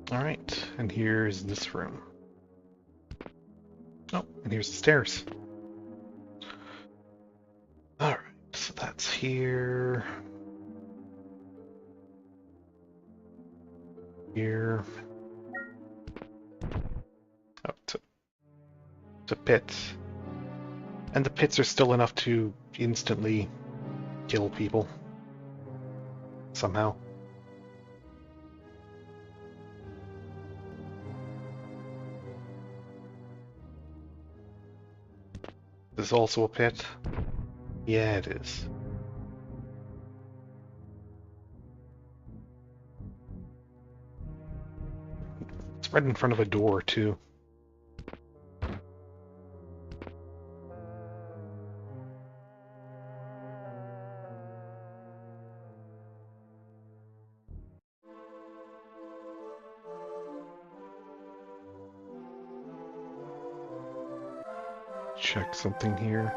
Alright, and here's this room. Oh, and here's the stairs. Alright, so that's here. Here. Oh, it's a pit. And the pits are still enough to instantly kill people. Somehow. This is also a pit? Yeah, it is. It's right in front of a door, too. Check something here.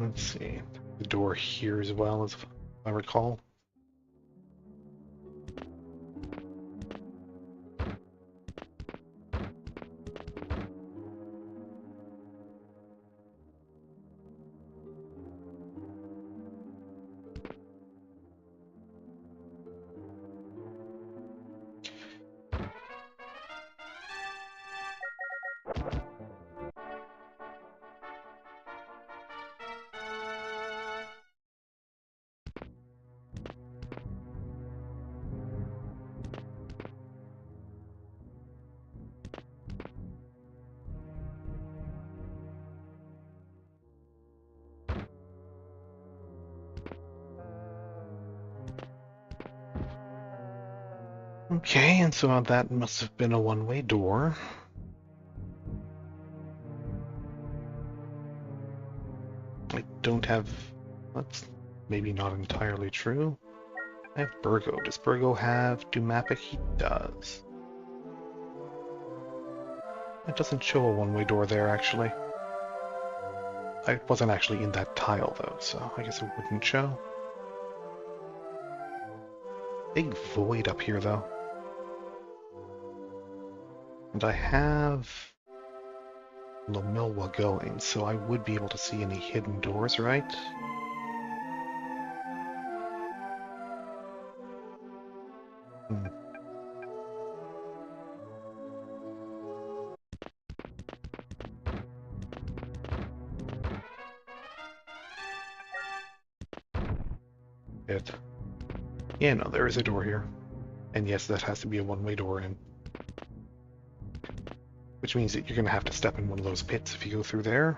Let's see. The door here as well, as I recall. Okay, and so that must have been a one-way door. I don't have... That's maybe not entirely true. I have Burgo. Does Burgo have Dumapic? He does. It doesn't show a one-way door there, actually. I wasn't actually in that tile, though, so I guess it wouldn't show. Big void up here, though. And I have Lomilwa going, so I would be able to see any hidden doors, right? Hmm. Yeah, no, there is a door here. And yes, that has to be a one-way door in. Which means that you're going to have to step in one of those pits if you go through there.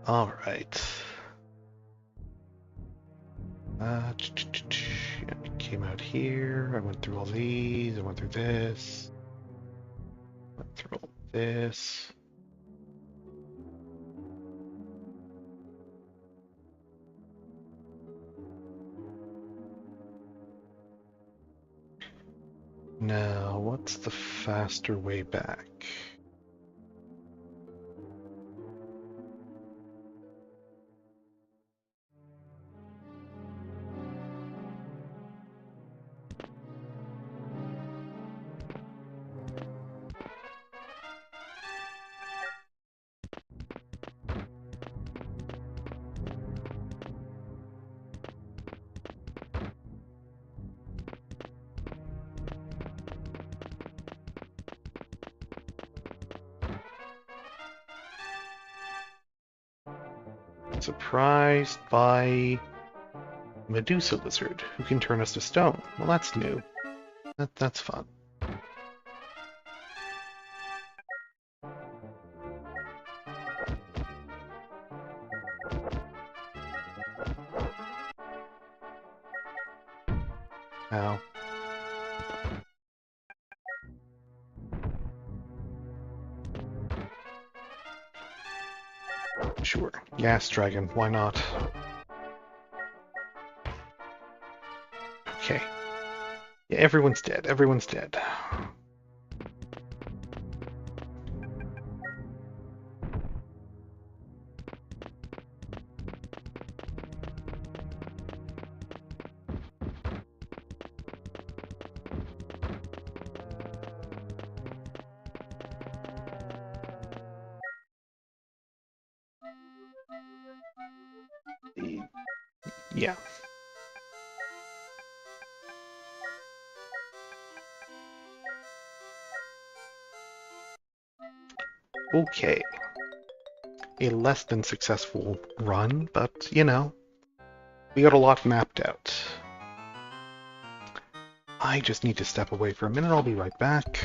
Alright. I came out here, I went through all these, I went through this. Went through all this. Now, what's the faster way back? Surprised by Medusa Lizard, who can turn us to stone. Well, that's new. That's fun. Ow. Sure. Gas Dragon, why not? Okay. Yeah, everyone's dead. Everyone's dead. Yeah. Okay. A less than successful run, but, you know, we got a lot mapped out. I just need to step away for a minute. I'll be right back.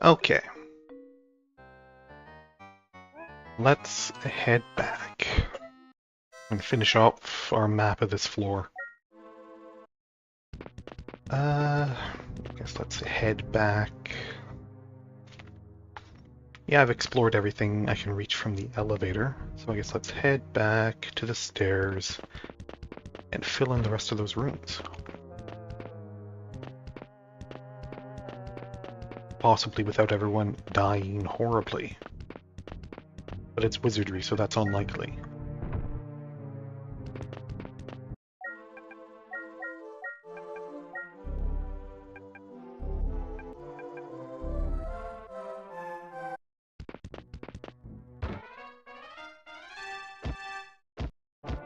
Okay. Let's head back and finish off our map of this floor. I guess let's head back. Yeah, I've explored everything I can reach from the elevator, so I guess let's head back to the stairs and fill in the rest of those rooms. Possibly without everyone dying horribly. But it's Wizardry, so that's unlikely.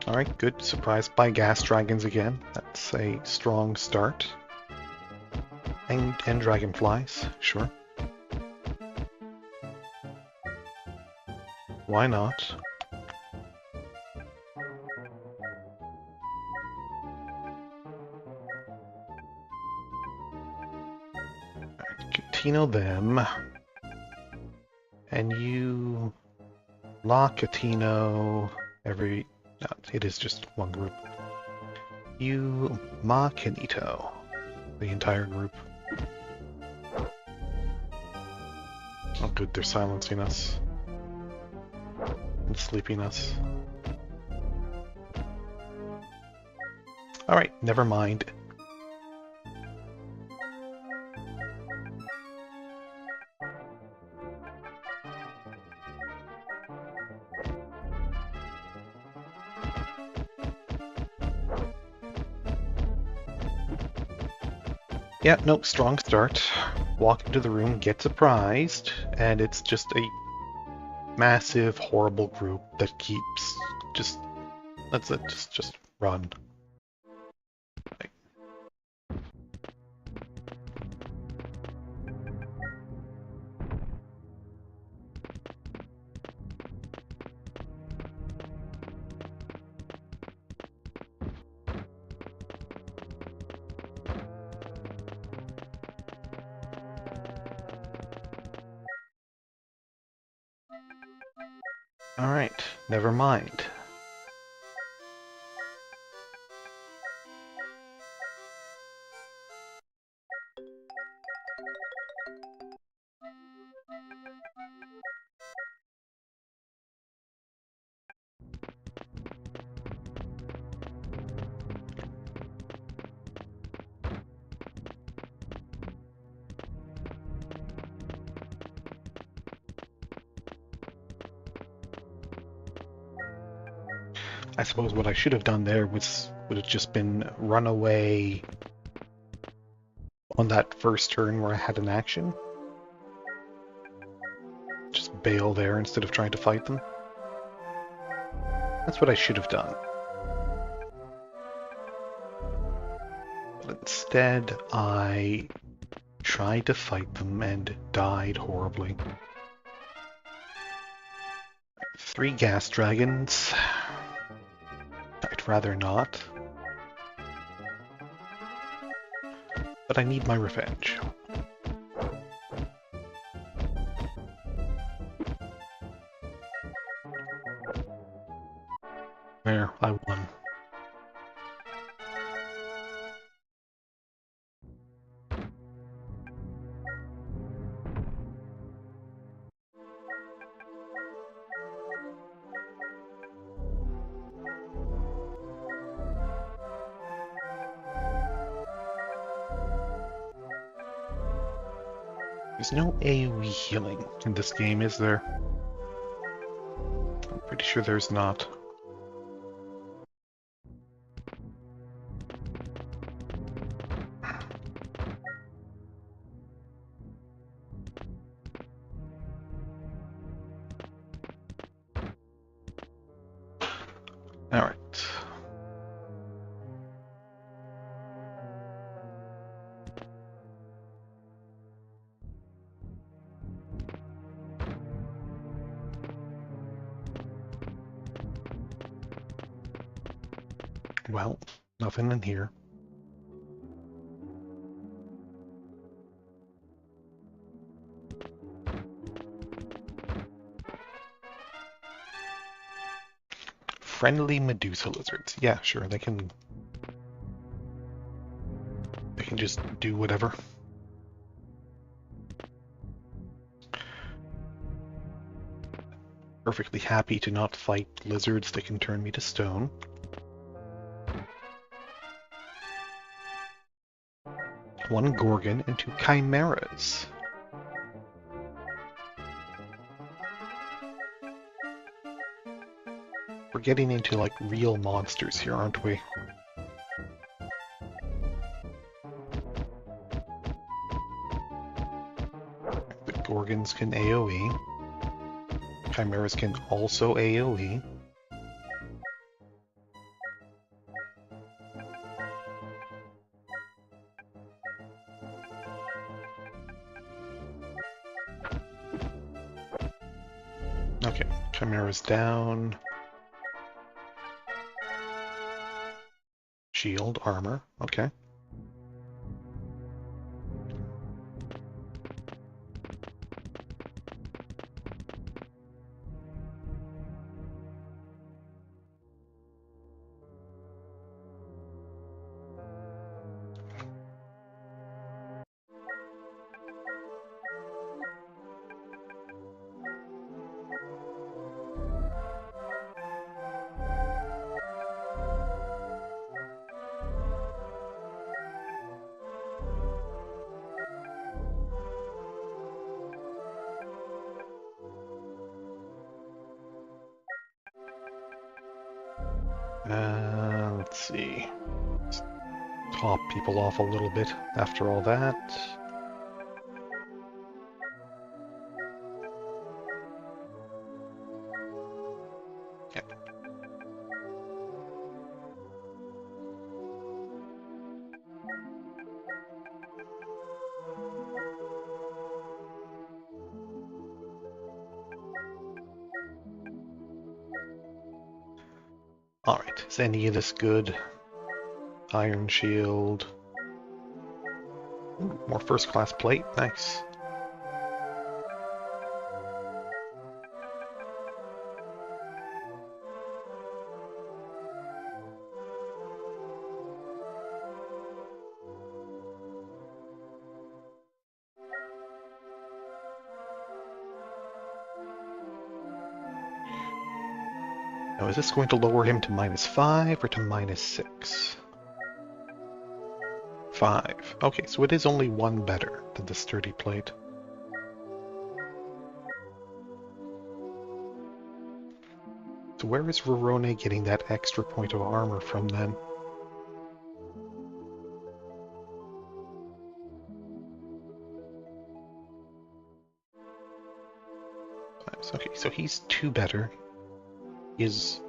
Alright, good. Surprised by gas dragons again. That's a strong start. And dragonflies, sure. Why not? Catino them. And you lock Catino every... No, it is just one group. You Ma Canito. The entire group. Oh good, they're silencing us. And sleeping us. Alright, never mind. Yeah, nope, strong start. Walk into the room, get surprised, and it's just a massive, horrible group that keeps just That's it. Just run. Alright, never mind. I suppose what I should have done there would have just been run away on that first turn where I had an action. Just bail there instead of trying to fight them. That's what I should have done. But instead, I tried to fight them and died horribly. 3 gas dragons. I'd rather not. But I need my revenge. There, I won. There's no AoE healing in this game, is there? I'm pretty sure there's not. Alright. Well, nothing in here. Friendly Medusa lizards. Yeah, sure, they can just do whatever. Perfectly happy to not fight lizards that can turn me to stone. One Gorgon and 2 Chimeras. We're getting into, like, real monsters here, aren't we? The Gorgons can AoE. Chimeras can also AoE. Okay, Chimera's down. Shield, armor, okay. Let's see. Let's top people off a little bit after all that. Yeah. Alright, is any of this good? Iron shield. Ooh, more first class plate, nice. Now, is this going to lower him to -5 or to -6? 5. Okay, so it is only one better than the sturdy plate. So where is Rorone getting that extra point of armor from then? Okay, so he's 2 better. He is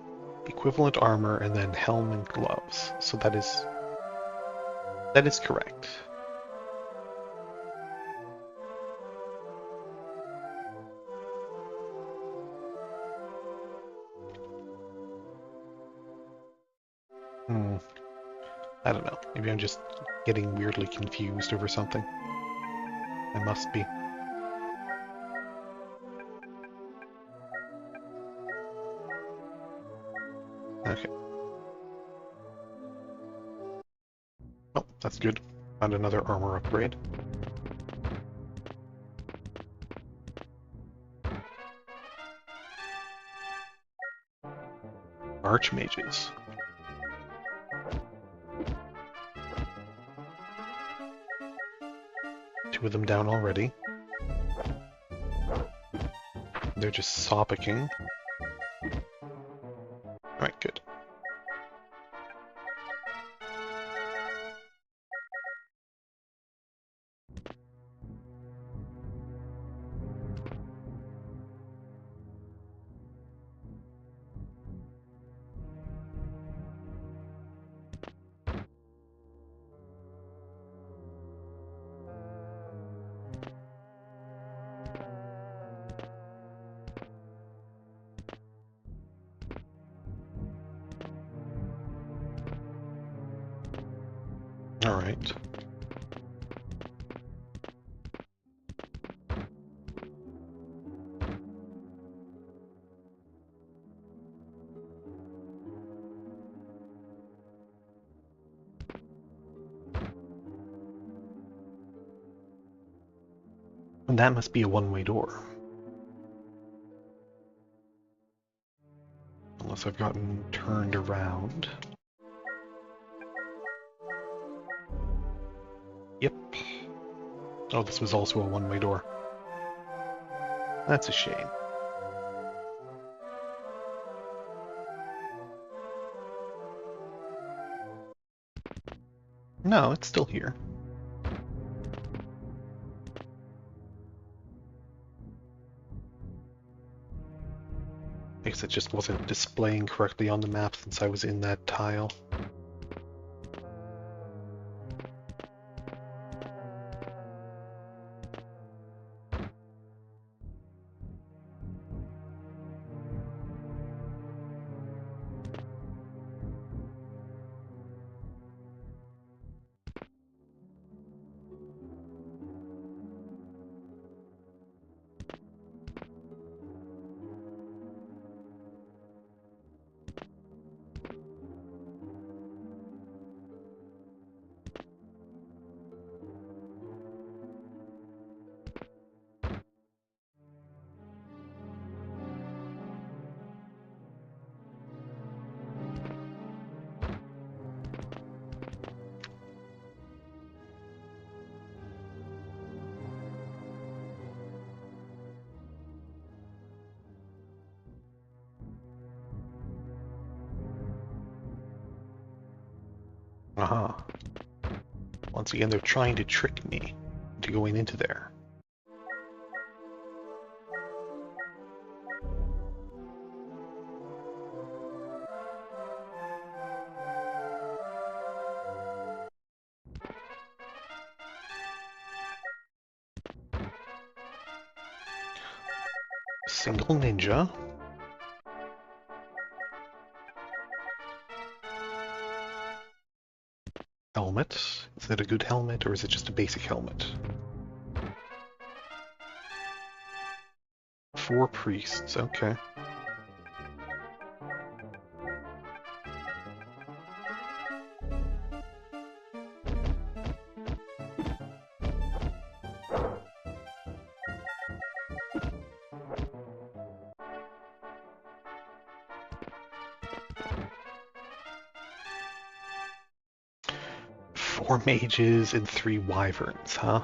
equivalent armor and then helm and gloves. So that is correct. I don't know. Maybe I'm just getting weirdly confused over something. I must be. Okay. Oh, that's good. Found another armor upgrade. Archmages. Two of them down already. They're just soppicking. Alright, good. Alright. And that must be a one-way door. Unless I've gotten turned around. Yep. Oh, this was also a one-way door. That's a shame. No, it's still here. I guess it just wasn't displaying correctly on the map since I was in that tile. Aha. Once again, they're trying to trick me into going into there. Single ninja. helmet. Is it a good helmet, or is it just a basic helmet? 4 priests, okay. Four mages and 3 wyverns, huh?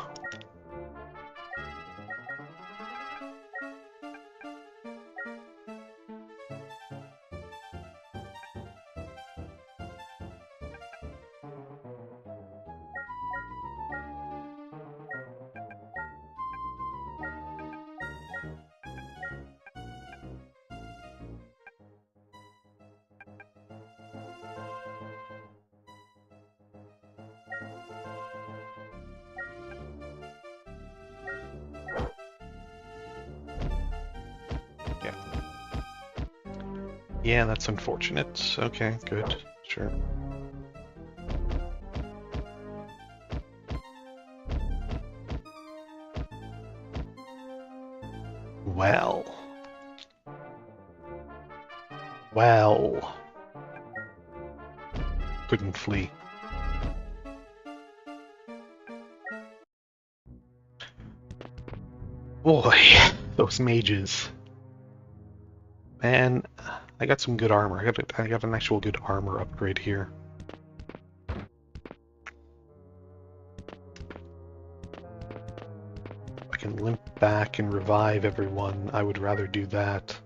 Yeah, that's unfortunate. Okay, good. Sure. Well. Well. Couldn't flee. Boy, those mages. Man, I got some good armor. I got an actual good armor upgrade here. I can limp back and revive everyone. I would rather do that.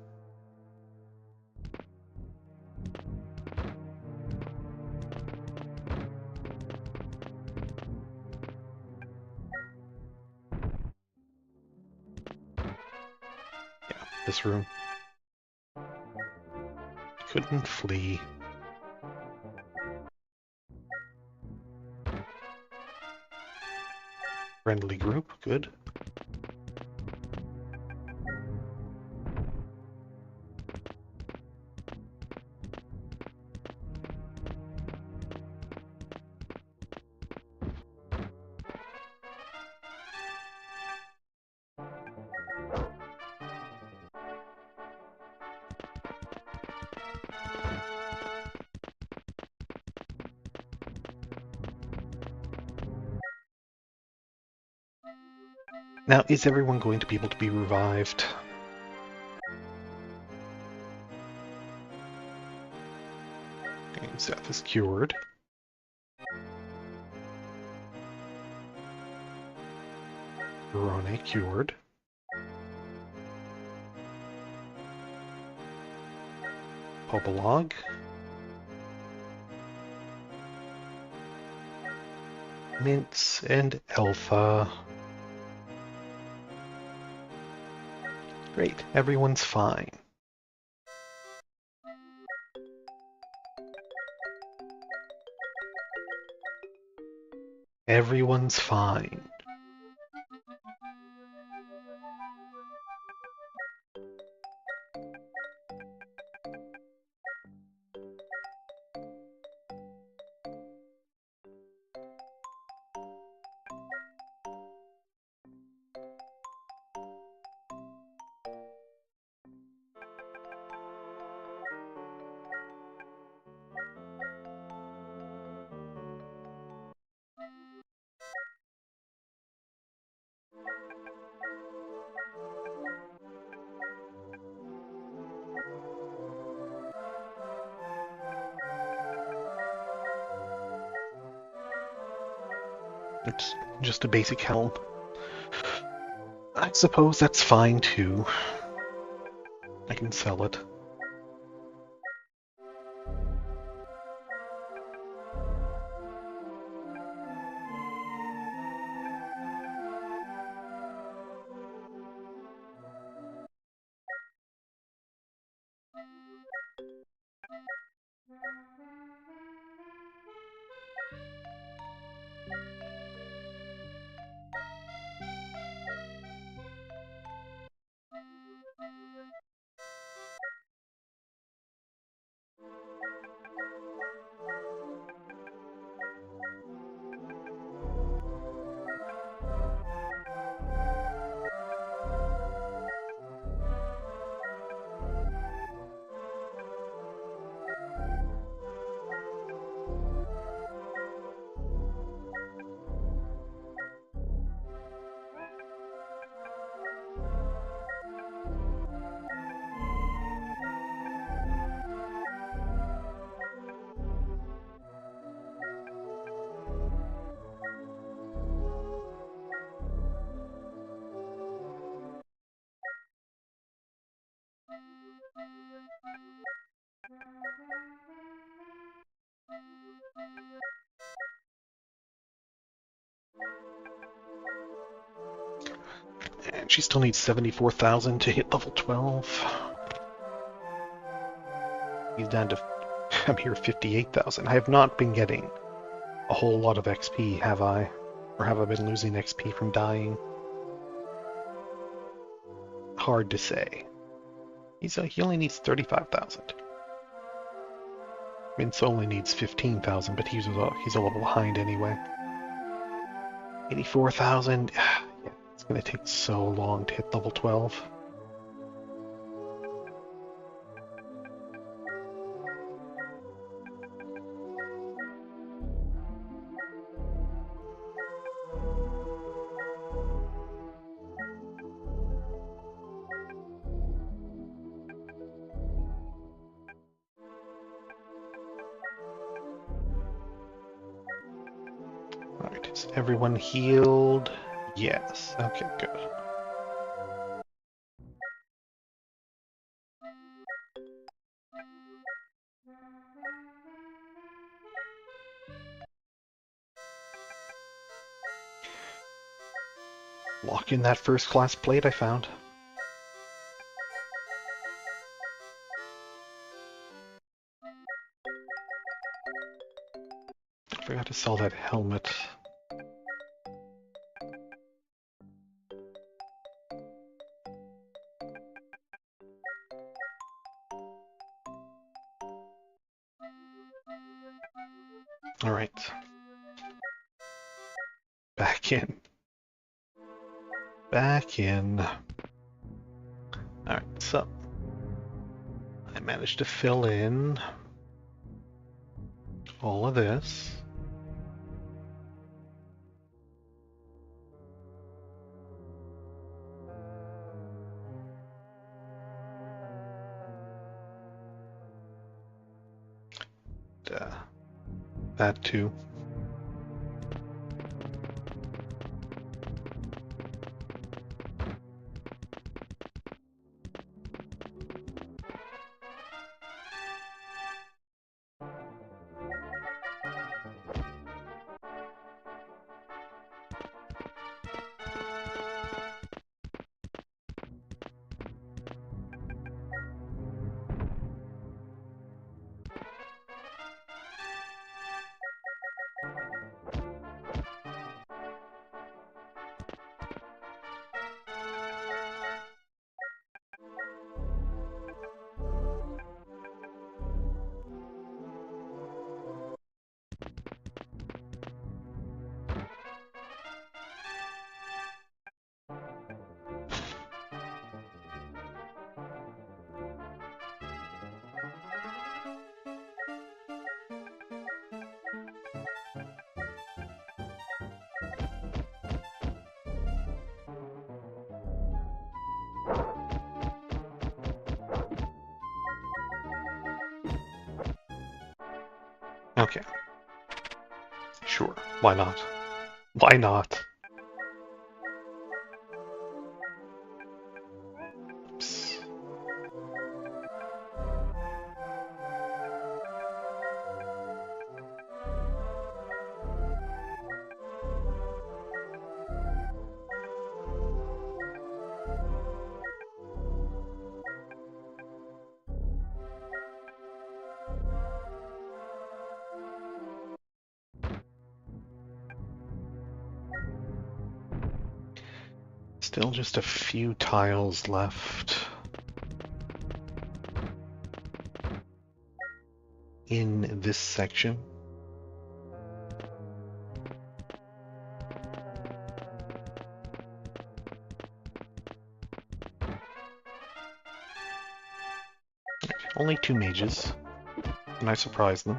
Yeah, this room. Couldn't flee. Friendly group, good. Now, is everyone going to be able to be revived? Okay, Seth is cured. Verone cured. Popolog. Mints and Alpha. Great, everyone's fine. Everyone's fine. It's just a basic helm. I suppose that's fine too. I can sell it. And she still needs 74,000 to hit level 12. He's down to, I'm here, 58,000. I have not been getting a whole lot of XP, have I? Or have I been losing XP from dying? Hard to say. He only needs 35,000. Vince only needs 15,000, but he's a level behind anyway. 84,000. Yeah, it's going to take so long to hit level 12. Alright, is everyone healed? Yes. Okay, good. Lock in that first class plate I found. I forgot to sell that helmet. Alright. Back in. Back in. Alright, so I managed to fill in all of this. That too. Okay. Sure. Why not? Why not? Oops. Still just a few tiles left in this section. Only 2 mages, and I surprised them.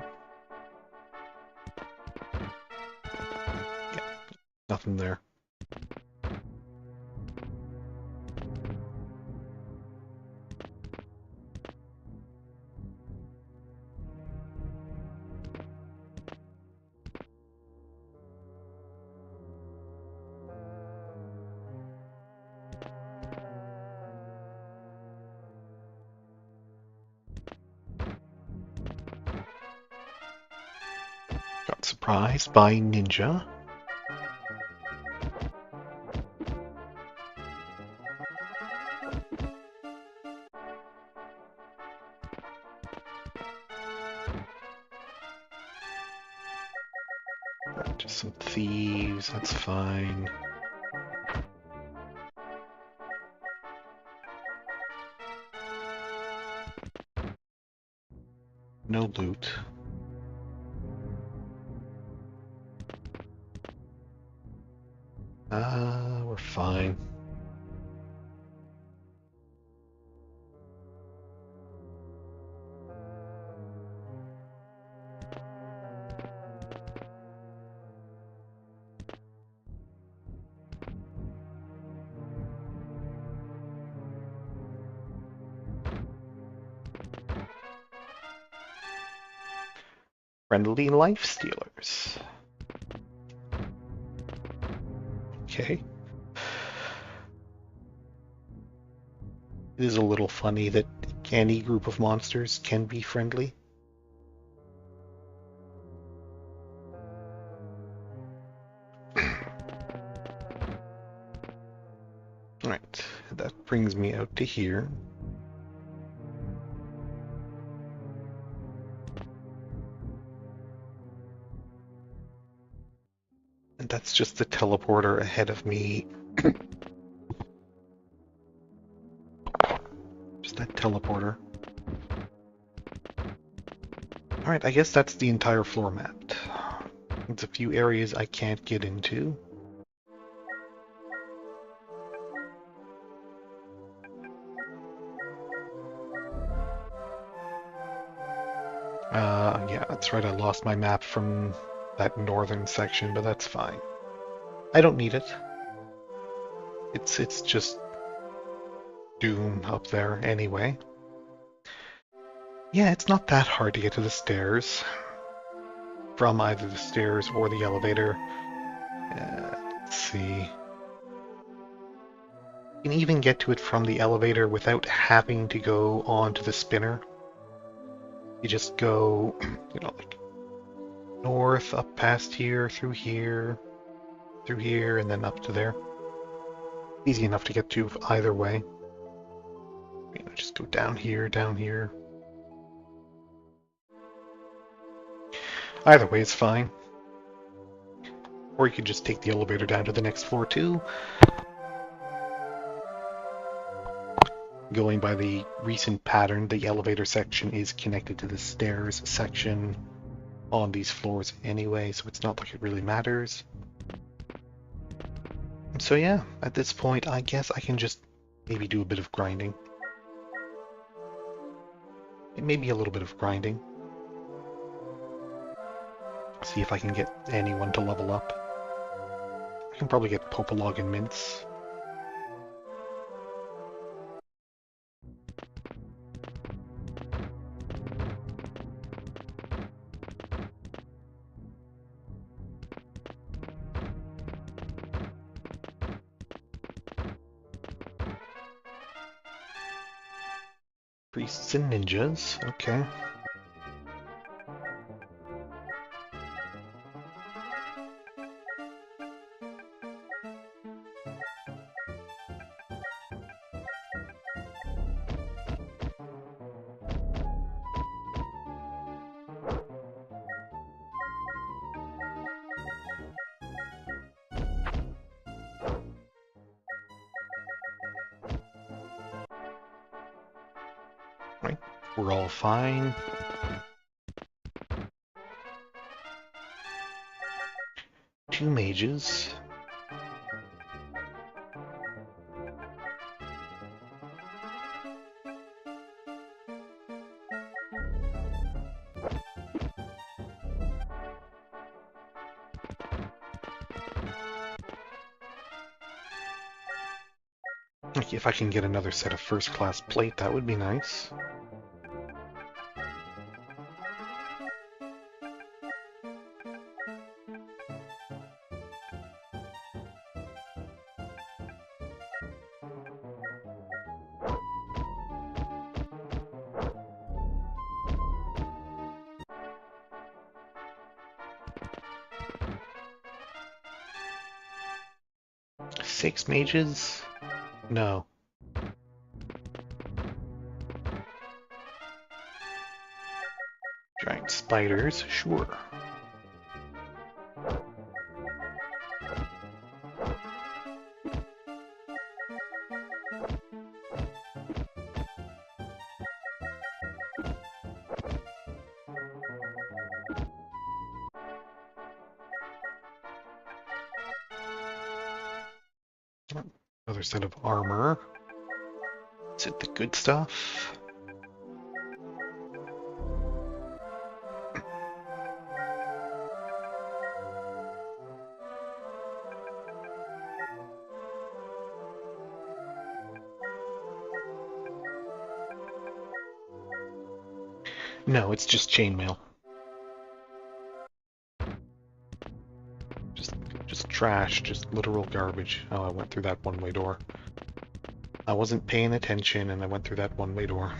Yeah, nothing there. surprised by Ninja. Just some thieves, that's fine. No loot. We're fine. Friendly life stealers. Okay. It is a little funny that any group of monsters can be friendly. Alright, that brings me out to here. And that's just the teleporter ahead of me. Just that teleporter. Alright, I guess that's the entire floor mapped. There's a few areas I can't get into. Yeah, that's right, I lost my map from that northern section, but that's fine. I don't need it. It's just doom up there anyway. Yeah, it's not that hard to get to the stairs. From either the stairs or the elevator. Let's see. You can even get to it from the elevator without having to go onto the spinner. You just go, like north, up past here, through here, and then up to there. Easy enough to get to either way. Just go down here, down here. Either way is fine. Or you could just take the elevator down to the next floor too. Going by the recent pattern, the elevator section is connected to the stairs section on these floors anyway, so it's not like it really matters. So yeah, at this point, I guess I can just maybe do a bit of grinding. Maybe a little bit of grinding. See if I can get anyone to level up. I can probably get Popolog and Mince. Priests and ninjas, okay. Right, we're all fine. Two mages. Okay, if I can get another set of first-class plate, that would be nice. 6 mages? No. Giant spiders? Sure. Another set of armor. Is it the good stuff? No, it's just chainmail. Just trash, just literal garbage. Oh, I went through that one-way door. I wasn't paying attention and I went through that one-way door.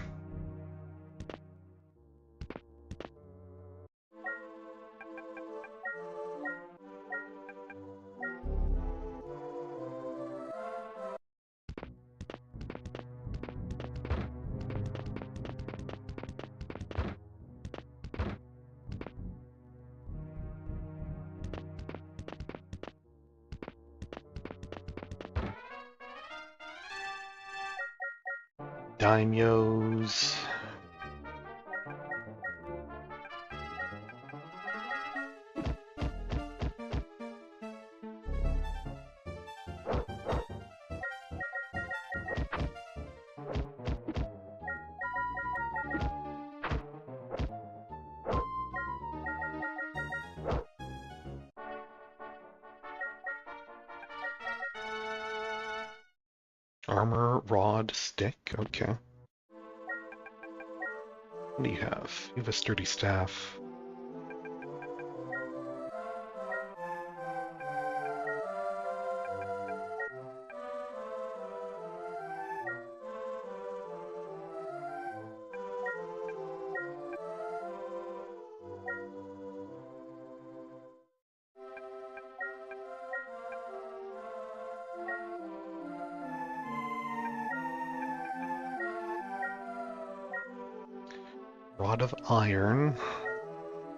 Daimyos. Armor, rod, stick, okay. What do you have? You have a sturdy staff. Rod of iron.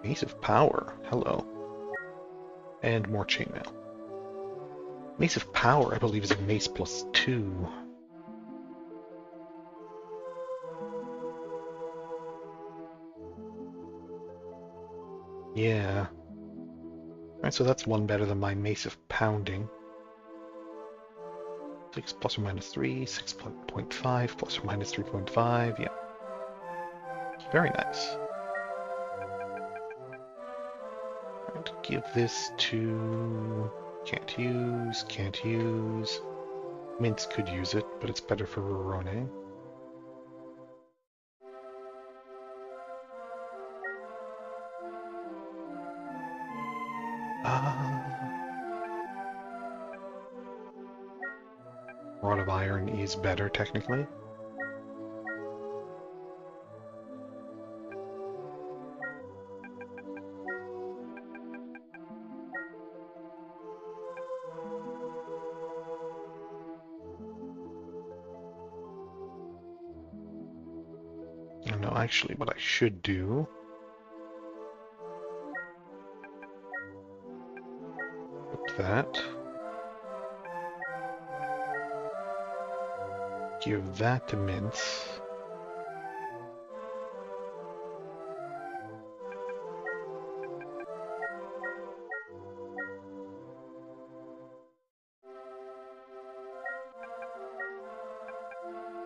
Mace of power. Hello. And more chainmail. Mace of power, I believe, is a mace +2. Yeah. Alright, so that's one better than my mace of pounding. 6 ±3, 6.5 ±3.5, yeah. Very nice. And give this to... Can't use. Mince could use it, but it's better for Rorone. Rod of Iron is better, technically. No, actually, what I should do... Put that. Give that to Mince.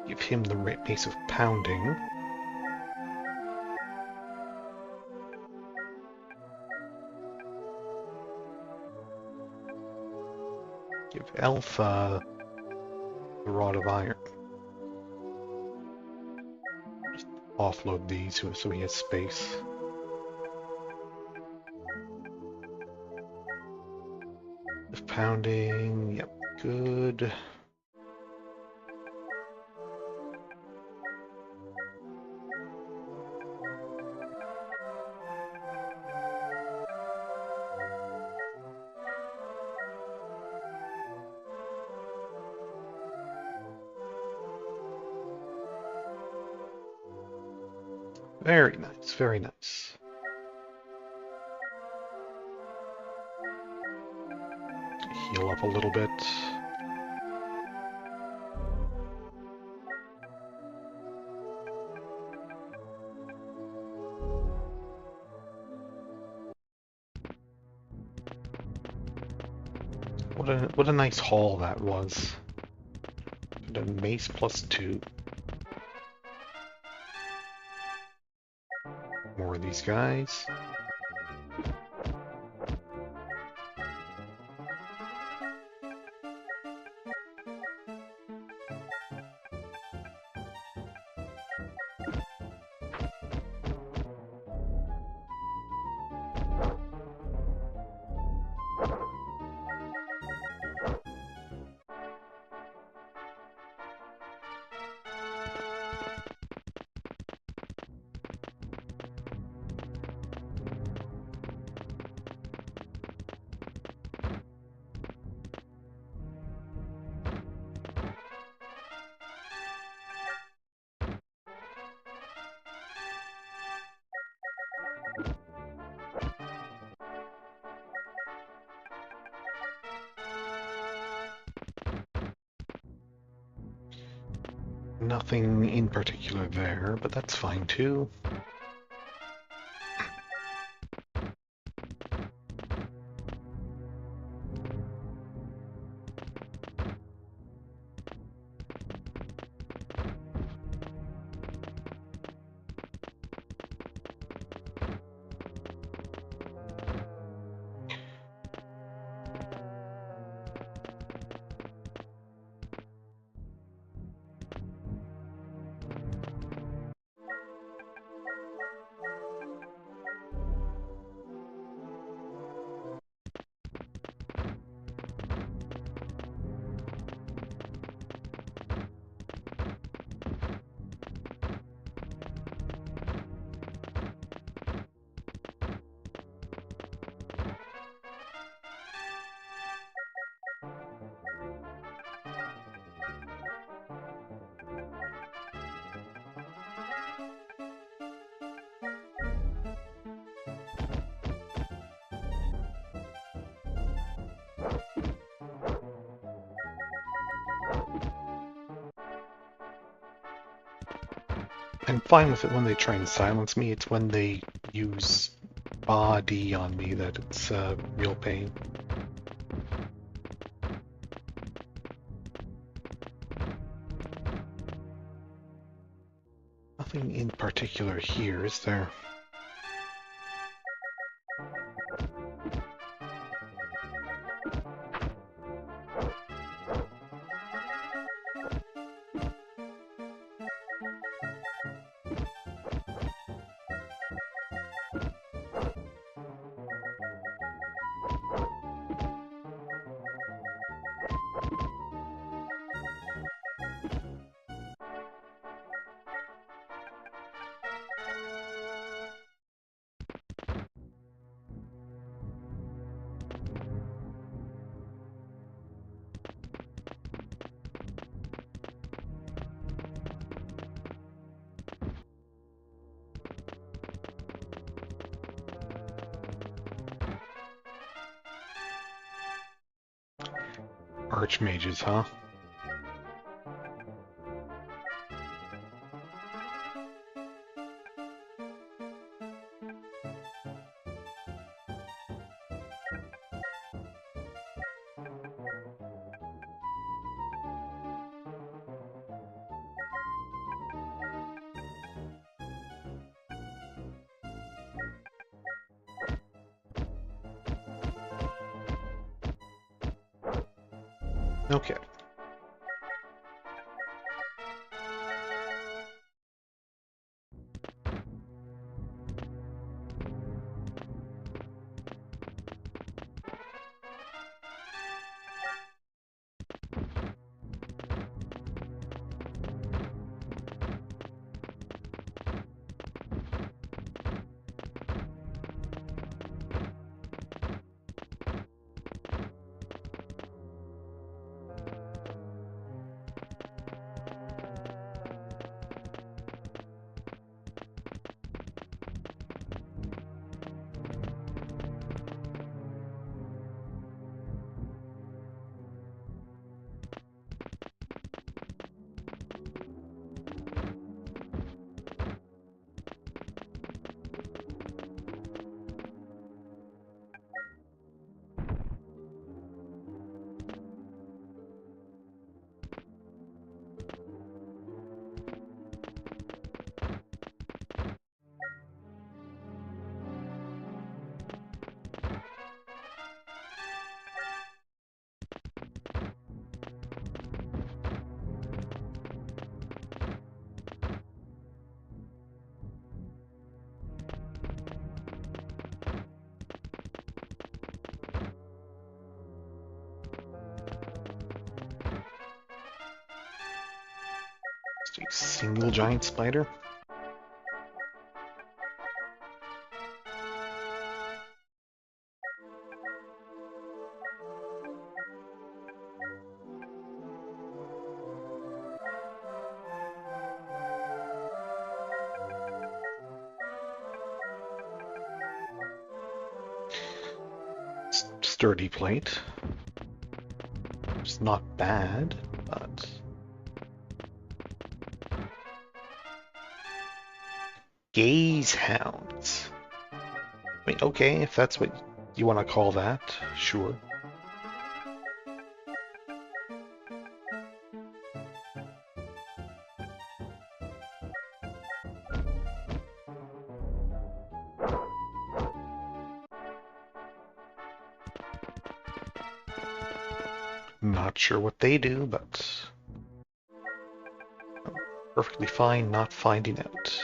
Give him the Mace of Pounding. Give Alpha the Rod of Iron. Just offload these so he has space. Of pounding, yep, good. Very nice, very nice. Heal up a little bit. What a nice haul that was. The mace +2. More of these guys. Nothing in particular there, but that's fine too. I'm fine with it when they try and silence me. It's when they use body on me that it's real pain. Nothing in particular here, is there? Archmages, huh? Okay. Single giant spider? Sturdy plate. It's not bad, but... Gaze hounds. I mean, okay, if that's what you want to call that, sure. Not sure what they do, but I'm perfectly fine not finding out.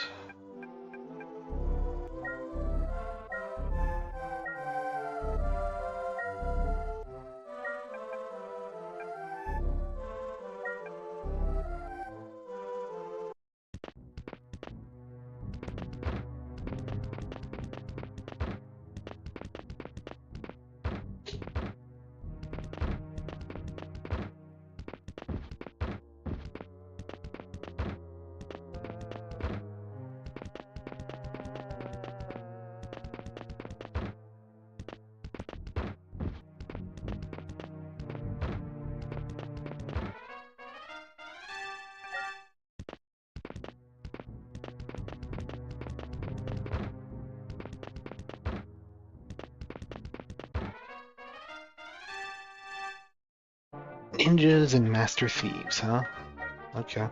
Ninjas and master thieves, huh? Okay.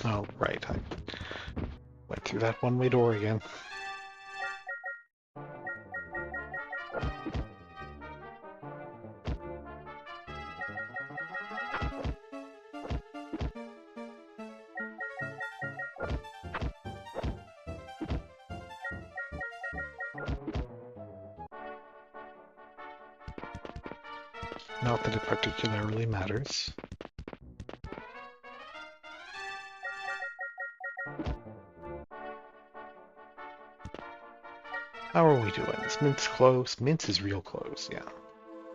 Oh, right. I went through that one-way door again. Not that it particularly matters. How are we doing? Is Mint's close? Mint is real close, yeah.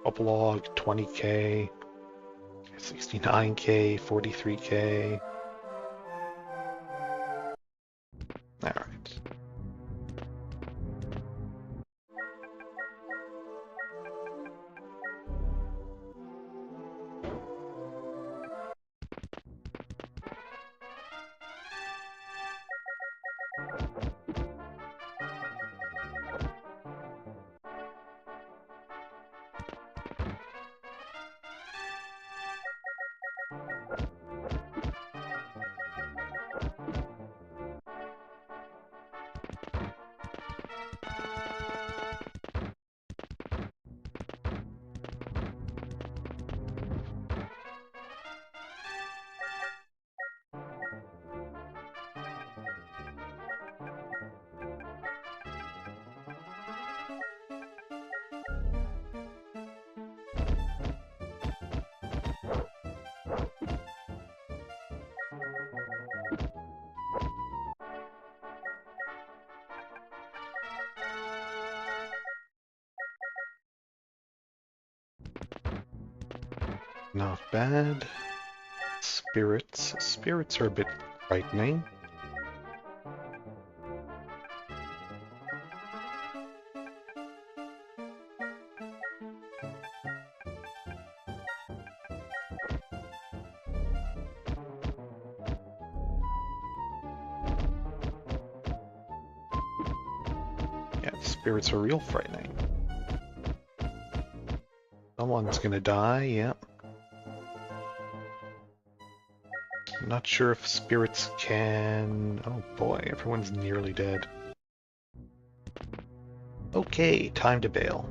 Overlord, 20k, 69k, 43k. Alright. Not bad. spirits. Spirits are a bit frightening. Yeah, spirits are real frightening. Someone's gonna die, yep. I'm not sure if spirits can... Oh boy, everyone's nearly dead. Okay, time to bail.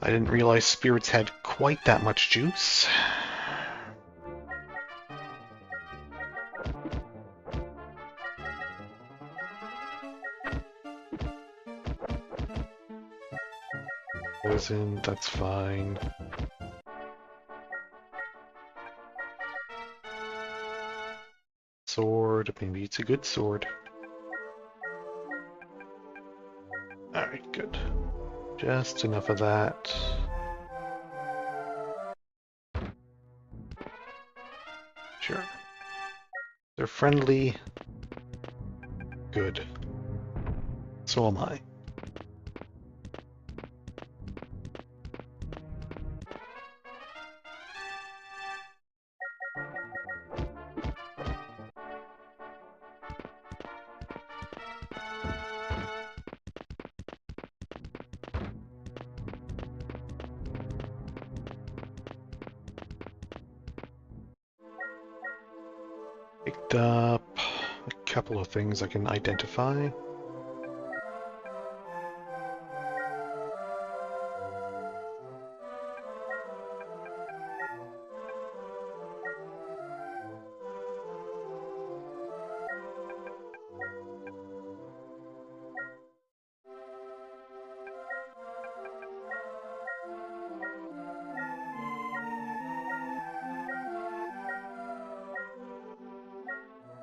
I didn't realize spirits had quite that much juice. Poison, that's fine. Sword, maybe it's a good sword. Alright, good. Just enough of that. Sure. They're friendly. Good. So am I. Picked up a couple of things I can identify.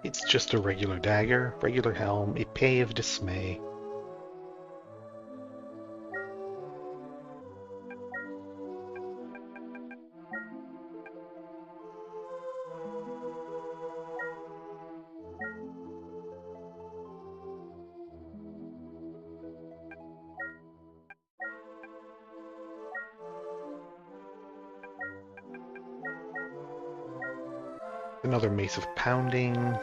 It's just a regular dagger, regular helm, a pay of dismay. Another mace of pounding.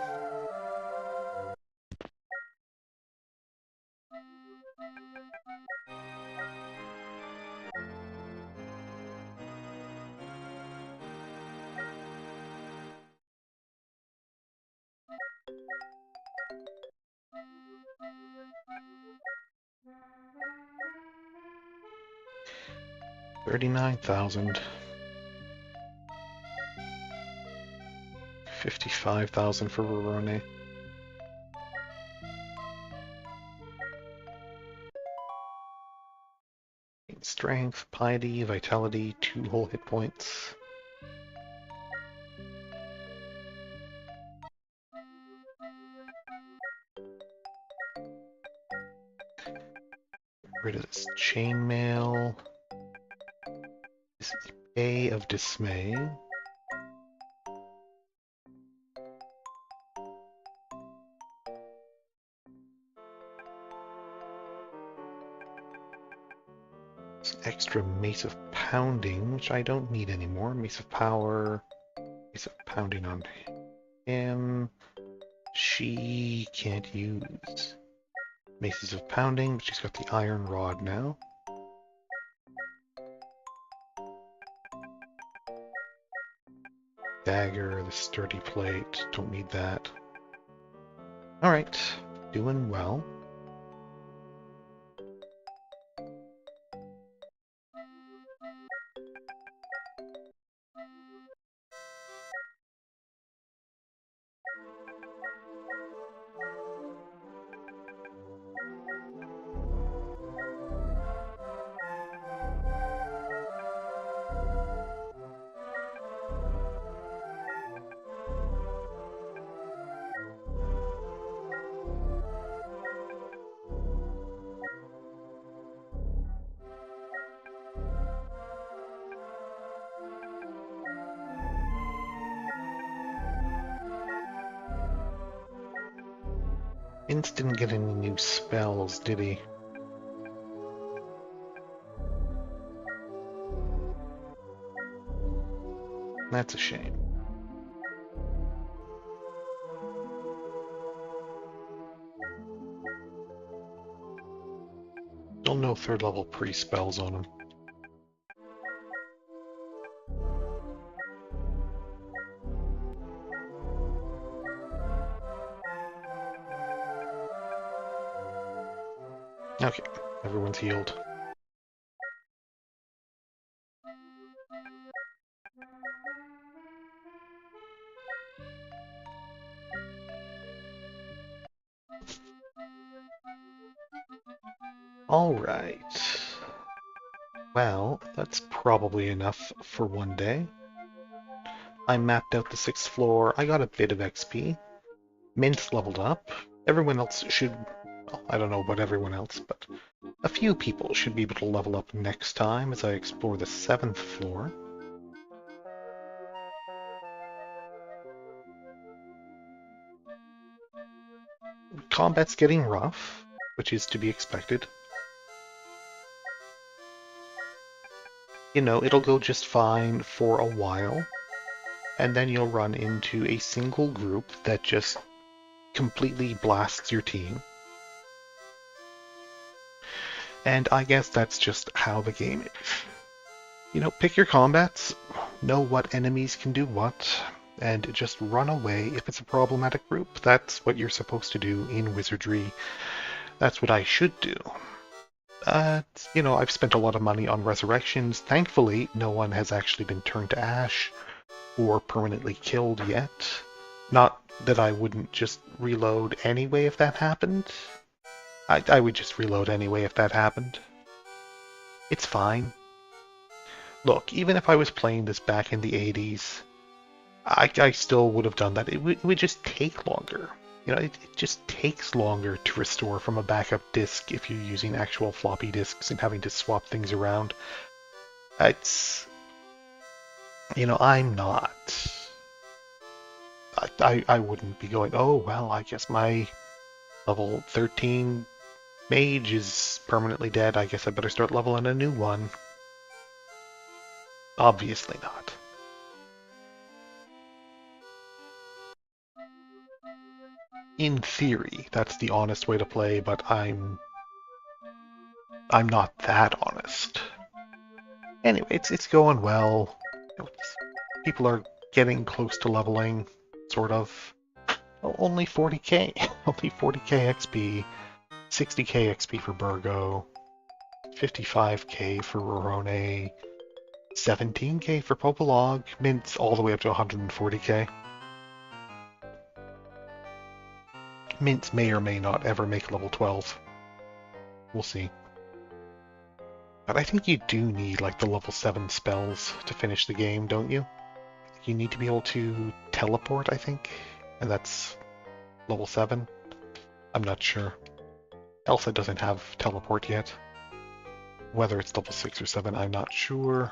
$39,000. 55,000 for Rorone. Strength, piety, vitality, 2 whole hit points. Get rid of this chainmail. This pay of dismay. Extra Mace of Pounding, which I don't need anymore. Mace of Power, Mace of Pounding on him. She can't use Maces of Pounding, but she's got the Iron Rod now. Dagger, the Sturdy Plate, don't need that. Alright, doing well. Vince didn't get any new spells, did he? That's a shame. Still no third level pre-spells on him. Okay, everyone's healed. Alright. Well, that's probably enough for one day. I mapped out the 6th floor, I got a bit of XP. Mint's leveled up. Everyone else should... Well, I don't know about everyone else, but a few people should be able to level up next time as I explore the 7th floor. Combat's getting rough, which is to be expected. You know, it'll go just fine for a while, and then you'll run into a single group that just completely blasts your team. And I guess that's just how the game is. You know, pick your combats, know what enemies can do what, and just run away if it's a problematic group. That's what you're supposed to do in Wizardry. That's what I should do. You know, I've spent a lot of money on resurrections. Thankfully, no one has actually been turned to ash or permanently killed yet. Not that I wouldn't just reload anyway if that happened. I would just reload anyway if that happened. It's fine. Look, even if I was playing this back in the 80s, I still would have done that. It would just take longer. You know, it just takes longer to restore from a backup disk if you're using actual floppy disks and having to swap things around. It's... You know, I'm not... I wouldn't be going, oh, well, I guess my level 13 mage is permanently dead. I guess I better start leveling a new one. Obviously not. In theory, that's the honest way to play, but I'm not that honest. Anyway, it's going well. People are getting close to leveling, sort of. Oh, only 40k, only 40k XP, 60k XP for Burgo, 55k for Rorone, 17k for Popolog, Mint's all the way up to 140k. Mint may or may not ever make level 12. We'll see. But I think you do need like the level 7 spells to finish the game, don't you? You need to be able to teleport, I think, and that's level 7. I'm not sure. Elsa doesn't have teleport yet. Whether it's level 6 or 7, I'm not sure.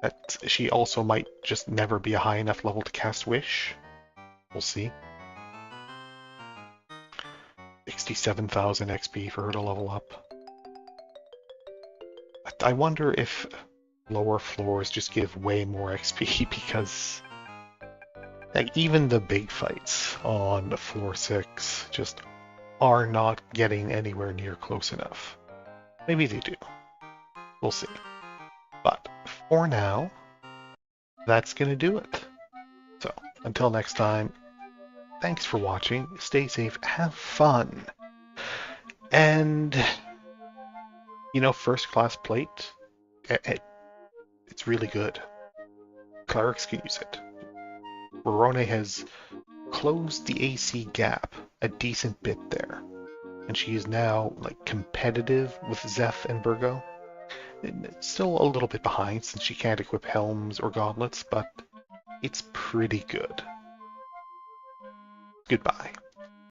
That she also might just never be a high enough level to cast Wish. We'll see. 67,000 XP for her to level up. I wonder if lower floors just give way more XP because like even the big fights on floor 6 just are not getting anywhere near close enough. Maybe they do. We'll see. But for now, that's gonna do it. So until next time, thanks for watching, stay safe, have fun, and you know, first class plate, it's really good. Clerics can use it. Rorone has closed the AC gap a decent bit there, and she is now like competitive with Zeph and Burgo. Still a little bit behind since she can't equip helms or gauntlets, but it's pretty good. Goodbye.